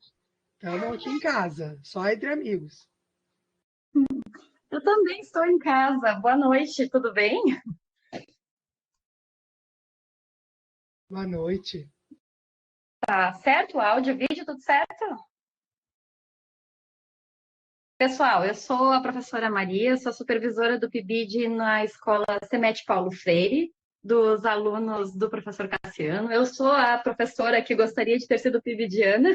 Estamos aqui em casa, só entre amigos. Eu também estou em casa. Boa noite, tudo bem? Boa noite. Tá certo? Áudio, vídeo, tudo certo? Pessoal, eu sou a professora Maria, sou supervisora do PIBID na escola Semete Paulo Freire, dos alunos do professor Cassiano. Eu sou a professora que gostaria de ter sido pibidiana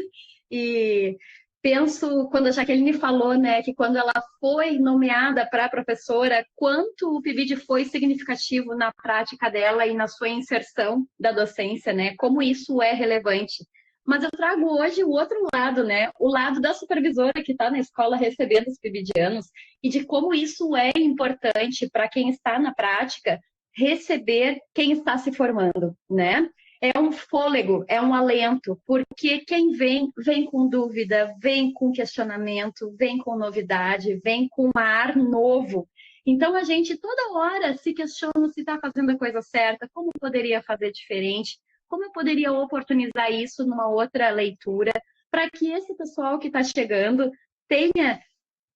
e penso, quando a Jaqueline falou, né, que quando ela foi nomeada para professora, quanto o PIBID foi significativo na prática dela e na sua inserção da docência, né, como isso é relevante. Mas eu trago hoje o outro lado, né? O lado da supervisora que está na escola recebendo os pibidianos e de como isso é importante para quem está na prática receber quem está se formando, né? É um fôlego, é um alento, porque quem vem com dúvida, vem com questionamento, vem com novidade, vem com um ar novo. Então, a gente toda hora se questiona se está fazendo a coisa certa, como poderia fazer diferente, como eu poderia oportunizar isso numa outra leitura, para que esse pessoal que está chegando tenha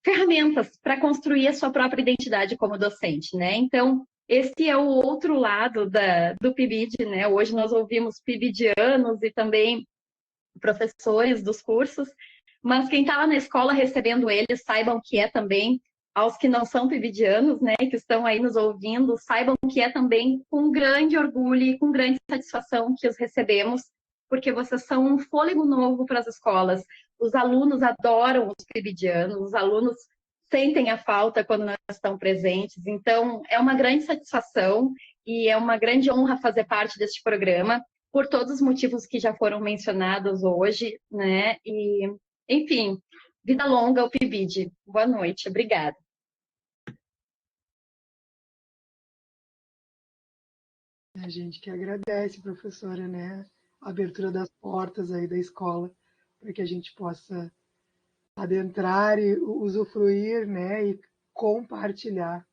ferramentas para construir a sua própria identidade como docente, né? Então, esse é o outro lado do PIBID, né? Hoje nós ouvimos PIBIdianos e também professores dos cursos, mas quem está lá na escola recebendo eles, saibam que é também aos que não são PIBIdianos, né, que estão aí nos ouvindo, saibam que é também com grande orgulho e com grande satisfação que os recebemos, porque vocês são um fôlego novo para as escolas. Os alunos adoram os PIBIdianos, os alunos sentem a falta quando nós estamos presentes, então é uma grande satisfação e é uma grande honra fazer parte deste programa, por todos os motivos que já foram mencionados hoje, né? E, enfim, vida longa ao PIBID. Boa noite, obrigada. A gente que agradece, professora, né? A abertura das portas aí da escola, para que a gente possa adentrar e usufruir, né? E compartilhar.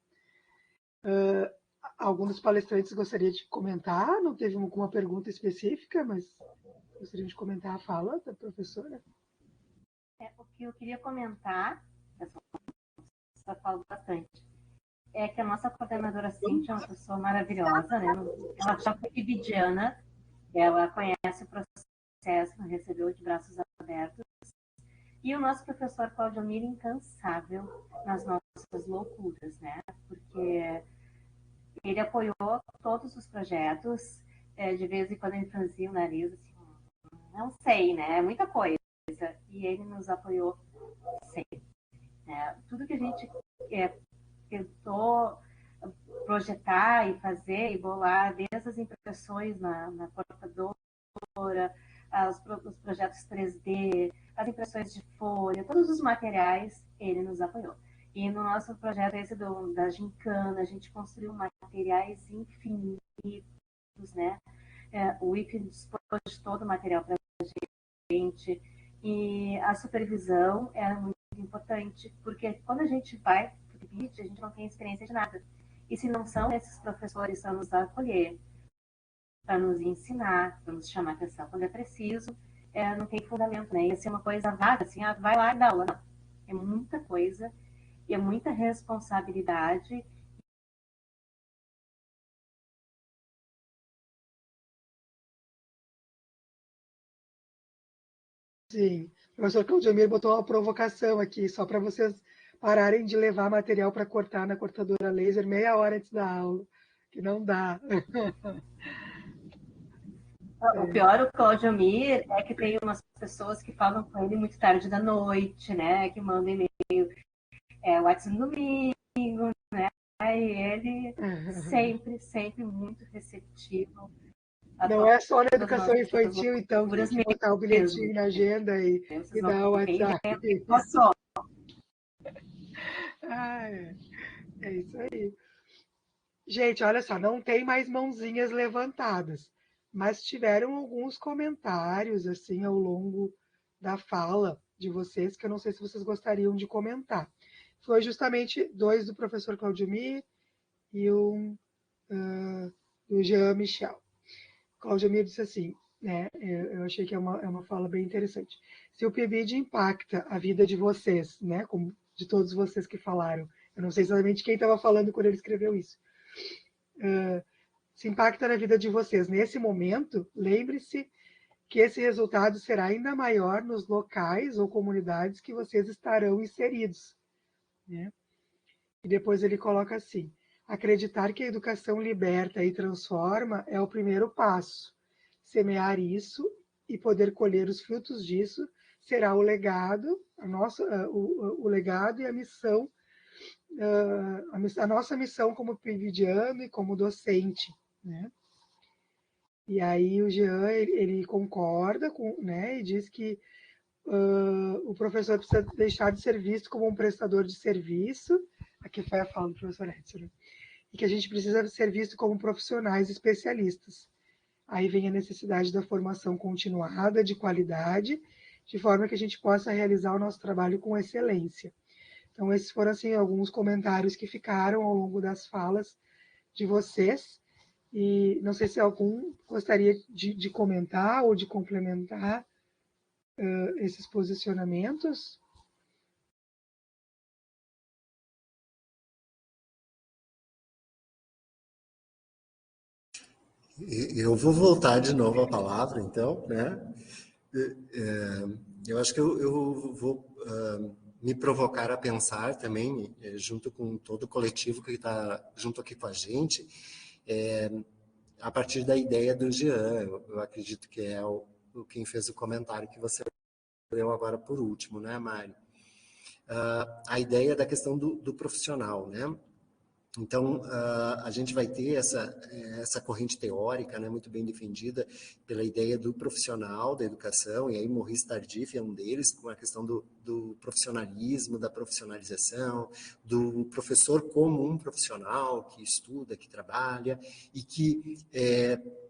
Algum dos palestrantes gostaria de comentar? Não teve alguma pergunta específica, mas gostaria de comentar a fala da professora? O que eu queria comentar, essa fala bastante, é que a nossa coordenadora Cíntia é uma pessoa maravilhosa, né? Ela já foi PIBIdiana, ela conhece o processo, recebeu de braços abertos. E o nosso professor Cláudio Mira, incansável nas nossas loucuras, né? Porque ele apoiou todos os projetos, de vez em quando ele franzia o nariz, assim, não sei, né? É muita coisa. E ele nos apoiou sempre. Né? Tudo que a gente tentou projetar e fazer e bolar, desde as impressões na cortadora, os projetos 3D, as impressões de folha, todos os materiais, ele nos apoiou. E no nosso projeto esse da Gincana, a gente construiu materiais infinitos, né? O IFE dispôs de todo o material para a gente. E a supervisão é muito importante, porque quando a gente vai para o PIBID, a gente não tem experiência de nada. E se não são esses professores para nos acolher, para nos ensinar, para nos chamar atenção quando é preciso, não tem fundamento, né? Ia ser uma coisa vaga, assim, vai lá e dá aula. Não. É muita coisa, e é muita responsabilidade. Sim. O professor Claudemir botou uma provocação aqui, só para vocês pararem de levar material para cortar na cortadora laser meia hora antes da aula, que não dá. O pior, o Claudemir, é que tem umas pessoas que falam com ele muito tarde da noite, né? Que mandam e-mail, WhatsApp no domingo, né? E ele sempre muito receptivo. Não é só na educação infantil, então, que tem que botar o bilhetinho na agenda e dar o WhatsApp. É isso aí. Gente, olha só, não tem mais mãozinhas levantadas, mas tiveram alguns comentários, assim, ao longo da fala de vocês, que eu não sei se vocês gostariam de comentar. Foi justamente dois do professor Claudemir e do Jean Michel. Claudemir disse assim, né? Eu achei que é uma fala bem interessante. Se o PIBID impacta a vida de vocês, né? Como de todos vocês que falaram, eu não sei exatamente quem estava falando quando ele escreveu isso. Se impacta na vida de vocês nesse momento, lembre-se que esse resultado será ainda maior nos locais ou comunidades que vocês estarão inseridos. Né? E depois ele coloca assim: acreditar que a educação liberta e transforma é o primeiro passo. Semear isso e poder colher os frutos disso será o legado, o legado e a missão, a nossa missão como PIBIdiano e como docente. Né? E aí o Jean, ele concorda né, e diz que o professor precisa deixar de ser visto como um prestador de serviço, aqui foi a fala do professor Edson, né? E que a gente precisa ser visto como profissionais especialistas. Aí vem a necessidade da formação continuada, de qualidade, de forma que a gente possa realizar o nosso trabalho com excelência. Então, esses foram assim, alguns comentários que ficaram ao longo das falas de vocês. E não sei se algum gostaria de comentar ou de complementar esses posicionamentos. Eu vou voltar de novo à palavra, então, né? Eu acho que eu vou me provocar a pensar também, junto com todo o coletivo que está junto aqui com a gente, a partir da ideia do Jean. Eu acredito que é quem fez o comentário que você leu agora por último, né, Mari? A ideia da questão do profissional, né? Então, a gente vai ter essa corrente teórica, né, muito bem defendida pela ideia do profissional da educação, e aí Maurice Tardif é um deles, com a questão do profissionalismo, da profissionalização, do professor como um profissional que estuda, que trabalha e que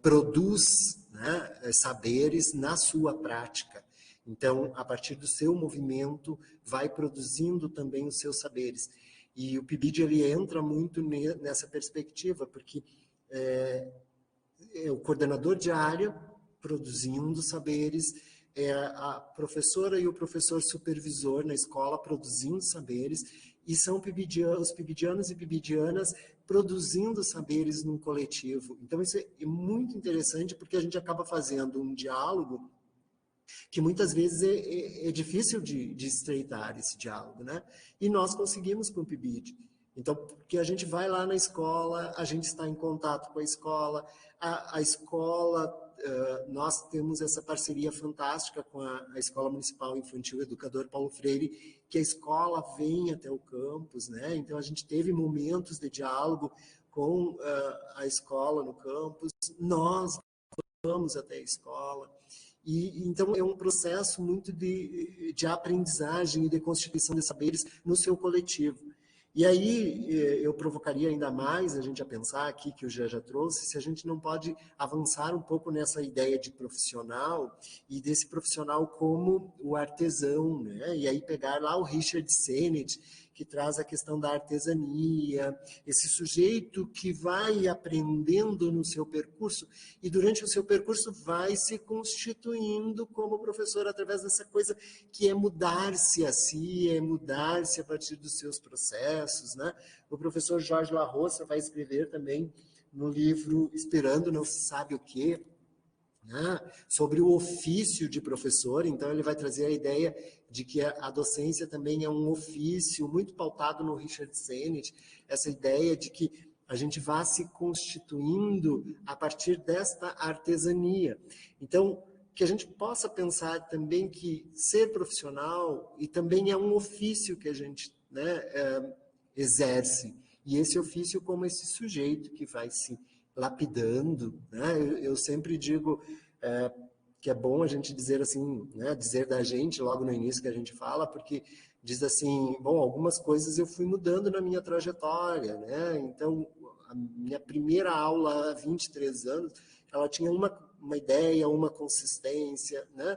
produz, né, saberes na sua prática. Então, a partir do seu movimento, vai produzindo também os seus saberes. E o PIBID, ele entra muito nessa perspectiva, porque é o coordenador de área produzindo saberes, é a professora e o professor supervisor na escola produzindo saberes, e são os pibidianos e pibidianas produzindo saberes num coletivo. Então, isso é muito interessante, porque a gente acaba fazendo um diálogo que muitas vezes é difícil de estreitar esse diálogo, né? E nós conseguimos com o PIBID. Então, porque a gente vai lá na escola, a gente está em contato com a escola, a escola, nós temos essa parceria fantástica com a Escola Municipal Infantil Educador Paulo Freire, que a escola vem até o campus, né? Então, a gente teve momentos de diálogo com a escola no campus, nós vamos até a escola. E, então, é um processo muito de aprendizagem e de constituição de saberes no seu coletivo. E aí, eu provocaria ainda mais a gente a pensar aqui, que o Jean já trouxe, se a gente não pode avançar um pouco nessa ideia de profissional, e desse profissional como o artesão, né? E aí pegar lá o Richard Sennett, que traz a questão da artesania, esse sujeito que vai aprendendo no seu percurso e durante o seu percurso vai se constituindo como professor através dessa coisa que é mudar-se a si, é mudar-se a partir dos seus processos, né? O professor Jorge La Roça vai escrever também no livro Esperando Não Se Sabe o Quê, né, sobre o ofício de professor. Então ele vai trazer a ideia de que a docência também é um ofício muito pautado no Richard Sennett, essa ideia de que a gente vá se constituindo a partir desta artesania. Então, que a gente possa pensar também que ser profissional e também é um ofício que a gente, né, exerce, e esse ofício como esse sujeito que vai se lapidando, né? Eu sempre digo que é bom a gente dizer assim, né, dizer da gente logo no início que a gente fala, porque diz assim, bom, algumas coisas eu fui mudando na minha trajetória, né? Então, a minha primeira aula há 23 anos, ela tinha uma ideia, uma consistência, né?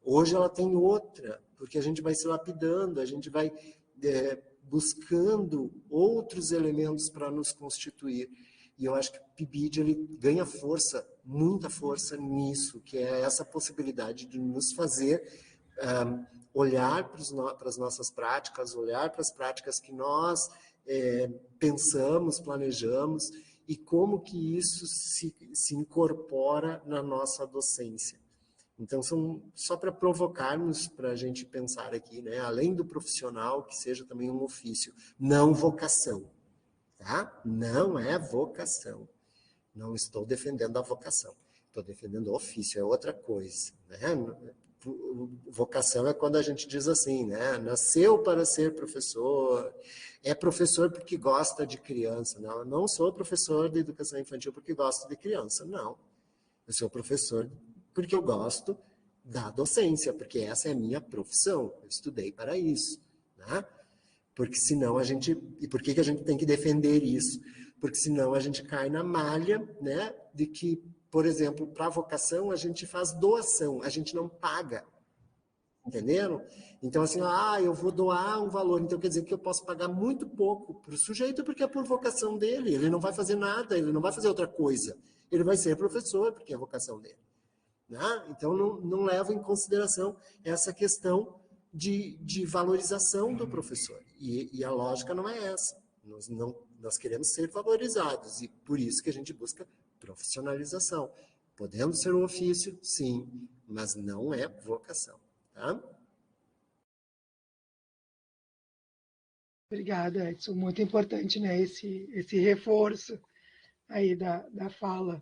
Hoje ela tem outra, porque a gente vai se lapidando, a gente vai buscando outros elementos para nos constituir. E eu acho que o PIBID, ele ganha força, muita força nisso, que é essa possibilidade de nos fazer olhar para as nossas práticas, olhar para as práticas que nós pensamos, planejamos, e como que isso se incorpora na nossa docência. Então, são só para provocarmos, para a gente pensar aqui, né? Além do profissional, que seja também um ofício, não vocação. Tá? Não é vocação. Não estou defendendo a vocação. Estou defendendo o ofício, é outra coisa. Né? Vocação é quando a gente diz assim, né? Nasceu para ser professor, é professor porque gosta de criança. Não, eu não sou professor de educação infantil porque gosto de criança, não. Eu sou professor porque eu gosto da docência, porque essa é a minha profissão. Eu estudei para isso, né? Porque senão a gente... E por que a gente tem que defender isso? Porque senão a gente cai na malha, né, de que, por exemplo, para a vocação a gente faz doação, a gente não paga. Entenderam? Então, assim, eu vou doar um valor, então quer dizer que eu posso pagar muito pouco para o sujeito, porque é por vocação dele, ele não vai fazer nada, ele não vai fazer outra coisa, ele vai ser professor, porque é a vocação dele. Né? Então, não leva em consideração essa questão de valorização do professor. E a lógica não é essa. Nós queremos ser valorizados, e por isso que a gente busca profissionalização. Podemos ser um ofício, sim, mas não é vocação. Tá? Obrigada, Edson. Muito importante, né, esse reforço aí da fala.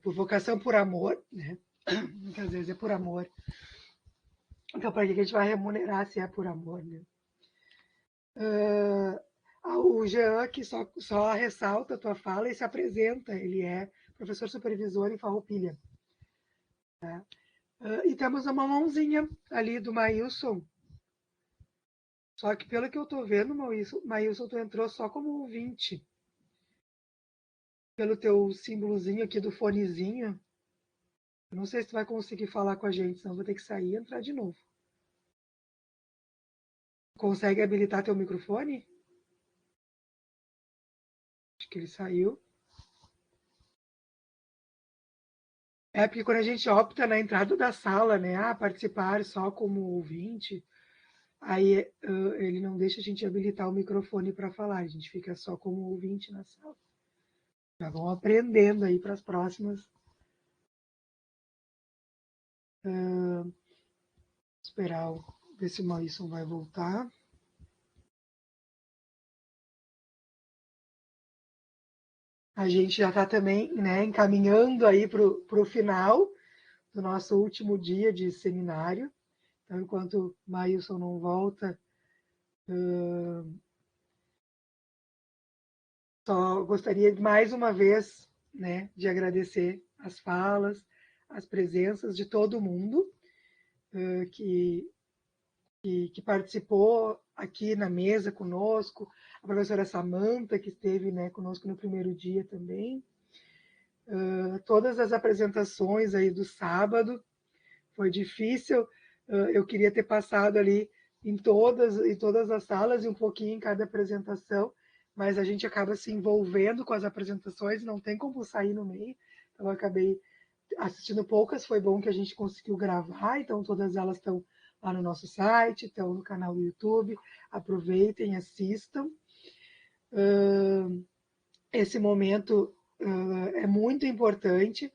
Por vocação, por amor, né? Muitas vezes é por amor. Então, para que a gente vai remunerar se é por amor, né? O Jean, que só ressalta a tua fala e se apresenta, ele é professor supervisor em Farroupilha. Tá? E temos uma mãozinha ali do Maílson. Só que pelo que eu estou vendo, Maílson, tu entrou só como ouvinte. Pelo teu símbolozinho aqui do fonezinho. Eu não sei se tu vai conseguir falar com a gente, senão vou ter que sair e entrar de novo. Consegue habilitar teu microfone? Acho que ele saiu. É porque quando a gente opta na entrada da sala, né, participar só como ouvinte, aí ele não deixa a gente habilitar o microfone para falar, a gente fica só como ouvinte na sala. Já vão aprendendo aí para as próximas. Esperar ver se o Maurício vai voltar. A gente já está também, né, encaminhando aí para o final do nosso último dia de seminário. Então, enquanto o Maílson não volta, só gostaria mais uma vez, né, de agradecer as falas, as presenças de todo mundo que participou aqui na mesa conosco, a professora Samanta, que esteve, né, conosco no primeiro dia também, todas as apresentações aí do sábado, foi difícil, eu queria ter passado ali em todas as salas e um pouquinho em cada apresentação, mas a gente acaba se envolvendo com as apresentações, não tem como sair no meio, então eu acabei assistindo poucas, foi bom que a gente conseguiu gravar, então todas elas estão lá no nosso site, estão no canal do YouTube, aproveitem, assistam. Esse momento é muito importante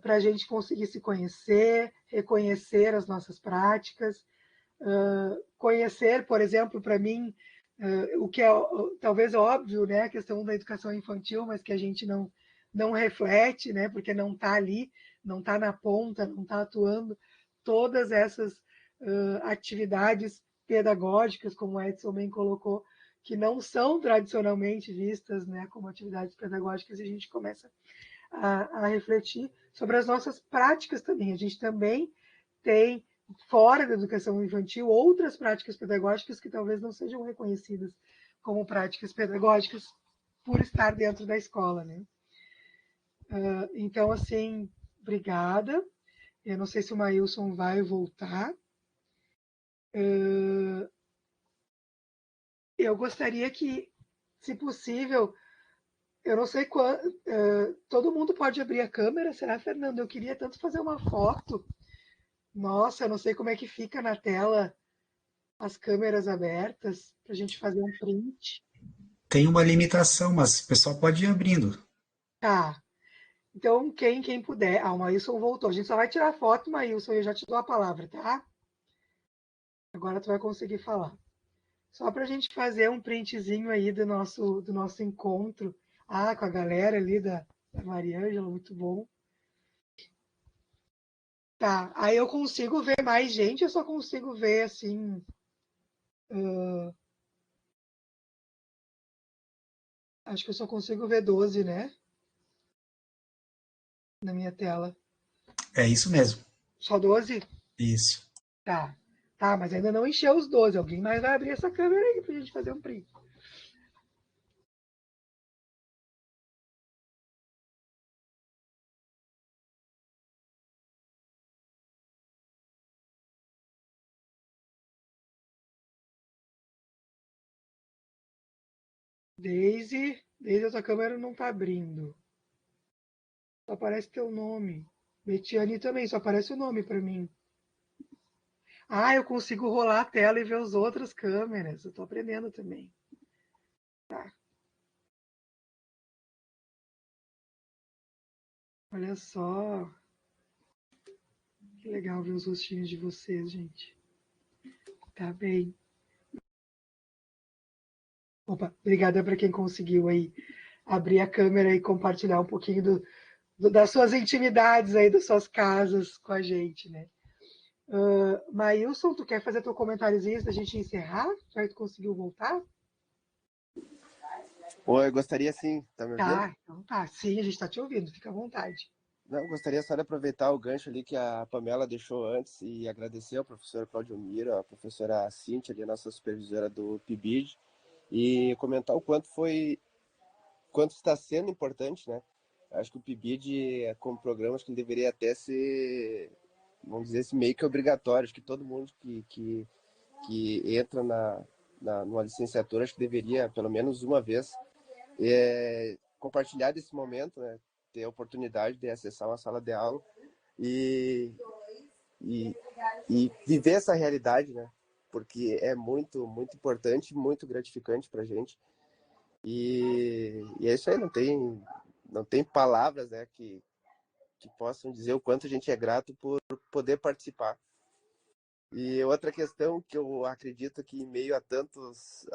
para a gente conseguir se conhecer, reconhecer as nossas práticas, conhecer, por exemplo, para mim, o que é talvez óbvio, né, a questão da educação infantil, mas que a gente não reflete, né, porque não está ali, não está na ponta, não está atuando, todas essas atividades pedagógicas, como o Edson bem colocou, que não são tradicionalmente vistas, né, como atividades pedagógicas, e a gente começa a refletir sobre as nossas práticas também. A gente também tem, fora da educação infantil, outras práticas pedagógicas que talvez não sejam reconhecidas como práticas pedagógicas por estar dentro da escola, né? Então, assim, obrigada. Eu não sei se o Maílson vai voltar. Eu gostaria que, se possível, eu não sei quando, todo mundo pode abrir a câmera, será, Fernando? Eu queria tanto fazer uma foto. Nossa, eu não sei como é que fica na tela as câmeras abertas para a gente fazer um print. Tem uma limitação, mas o pessoal pode ir abrindo. Tá. Então, quem puder. O Maílson voltou. A gente só vai tirar foto, Maílson, e eu já te dou a palavra, tá? Agora tu vai conseguir falar. Só para a gente fazer um printzinho aí do nosso encontro. Com a galera ali da Mariângela, muito bom. Tá, aí eu consigo ver mais gente, eu só consigo ver assim. Acho que eu só consigo ver 12, né? Na minha tela. É isso mesmo. Só 12? Isso. Tá. Tá, mas ainda não encheu os 12. Alguém mais vai abrir essa câmera aí pra gente fazer um print. Daisy, a tua câmera não está abrindo. Só aparece teu nome. Betiane também, só aparece o nome para mim. Ah, eu consigo rolar a tela e ver as outras câmeras. Eu estou aprendendo também. Tá. Olha só. Que legal ver os rostinhos de vocês, gente. Tá bem. Opa, obrigada para quem conseguiu aí abrir a câmera e compartilhar um pouquinho das suas intimidades aí, das suas casas com a gente, né? Maílson, tu quer fazer teu comentáriozinho antes da gente encerrar? Já que tu conseguiu voltar? Oi, eu gostaria sim, tá me ouvindo? Tá, então tá. Sim, a gente tá te ouvindo, fica à vontade. Não, eu gostaria só de aproveitar o gancho ali que a Pamela deixou antes e agradecer ao professor Claudio Miro, a professora Cíntia, ali, a nossa supervisora do PIBID, e comentar o quanto está sendo importante, né? Acho que o PIBID, como programa, acho que ele deveria até ser, vamos dizer assim, meio que obrigatório. Acho que todo mundo que entra numa licenciatura, acho que deveria, pelo menos uma vez, compartilhar desse momento, né? Ter a oportunidade de acessar uma sala de aula e viver essa realidade, né? Porque é muito, muito importante, muito gratificante para a gente. E é isso aí, não tem palavras, né, que possam dizer o quanto a gente é grato por poder participar. E outra questão que eu acredito que em meio a tantos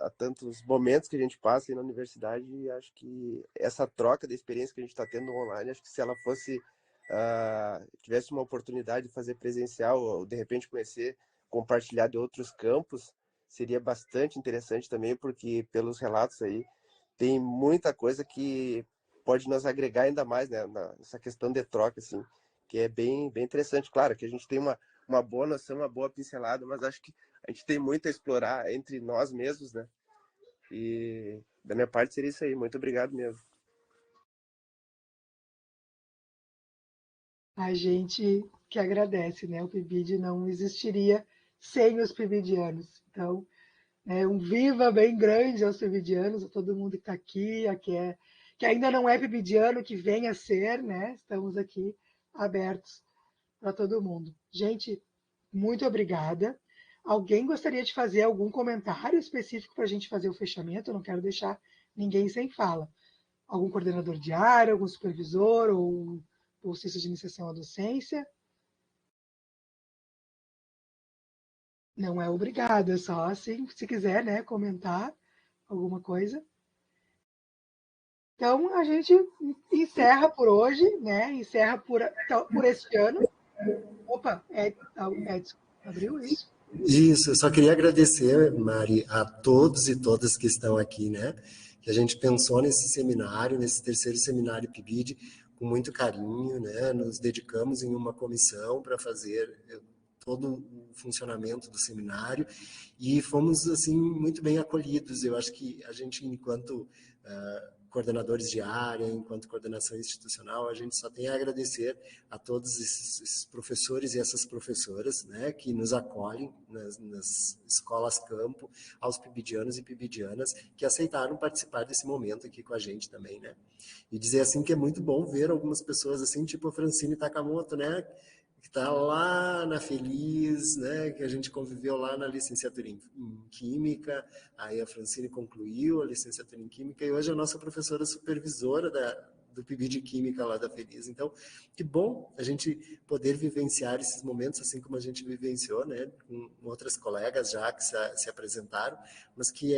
momentos que a gente passa aí na universidade, acho que essa troca de experiência que a gente está tendo online, acho que se ela fosse, tivesse uma oportunidade de fazer presencial, ou de repente compartilhar de outros campos, seria bastante interessante também, porque pelos relatos aí, tem muita coisa que pode nos agregar ainda mais, né, nessa questão de troca, assim, que é bem, bem interessante. Claro que a gente tem uma boa noção, uma boa pincelada, mas acho que a gente tem muito a explorar entre nós mesmos, né? E da minha parte seria isso aí. Muito obrigado mesmo. A gente que agradece, né? O PIBID não existiria sem os pibidianos. Então, um viva bem grande aos pibidianos, a todo mundo que está aqui, que ainda não é pibidiano, que venha a ser, né? Estamos aqui abertos para todo mundo. Gente, muito obrigada. Alguém gostaria de fazer algum comentário específico para a gente fazer o fechamento? Eu não quero deixar ninguém sem fala. Algum coordenador de área, algum supervisor ou bolsista de iniciação à docência? Não é obrigado, é só assim, se quiser, né, comentar alguma coisa. Então, a gente encerra por hoje, né? Encerra por este ano. Opa, Edson, abriu isso? Isso, eu só queria agradecer, Mari, a todos e todas que estão aqui, né? Que a gente pensou nesse seminário, nesse terceiro seminário PIBID, com muito carinho, né? Nos dedicamos em uma comissão para fazer todo o funcionamento do seminário e fomos, assim, muito bem acolhidos. Eu acho que a gente, enquanto coordenadores de área, enquanto coordenação institucional, a gente só tem a agradecer a todos esses professores e essas professoras, né, que nos acolhem nas escolas campo, aos pibidianos e pibidianas que aceitaram participar desse momento aqui com a gente também, né. E dizer assim que é muito bom ver algumas pessoas assim, tipo a Francine Takamoto, né, que está lá na Feliz, né, que a gente conviveu lá na licenciatura em Química, aí a Francine concluiu a licenciatura em Química e hoje é a nossa professora supervisora do PIB de Química lá da Feliz. Então, que bom a gente poder vivenciar esses momentos assim como a gente vivenciou, né, com outras colegas já que se apresentaram, mas que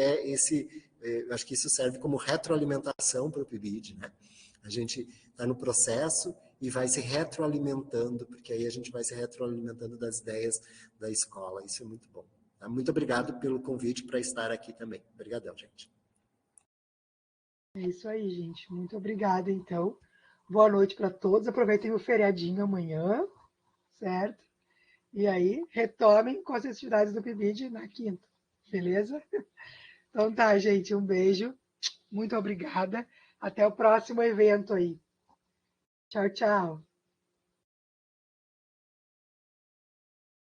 acho que isso serve como retroalimentação para o PIBID, né? A gente está no processo e vai se retroalimentando, porque aí a gente vai se retroalimentando das ideias da escola. Isso é muito bom. Tá? Muito obrigado pelo convite para estar aqui também. Obrigadão, gente. É isso aí, gente. Muito obrigada, então. Boa noite para todos. Aproveitem o feriadinho amanhã, certo? E aí, retomem com as atividades do PIBID na quinta, beleza? Então tá, gente. Um beijo. Muito obrigada. Até o próximo evento aí. Tchau, tchau.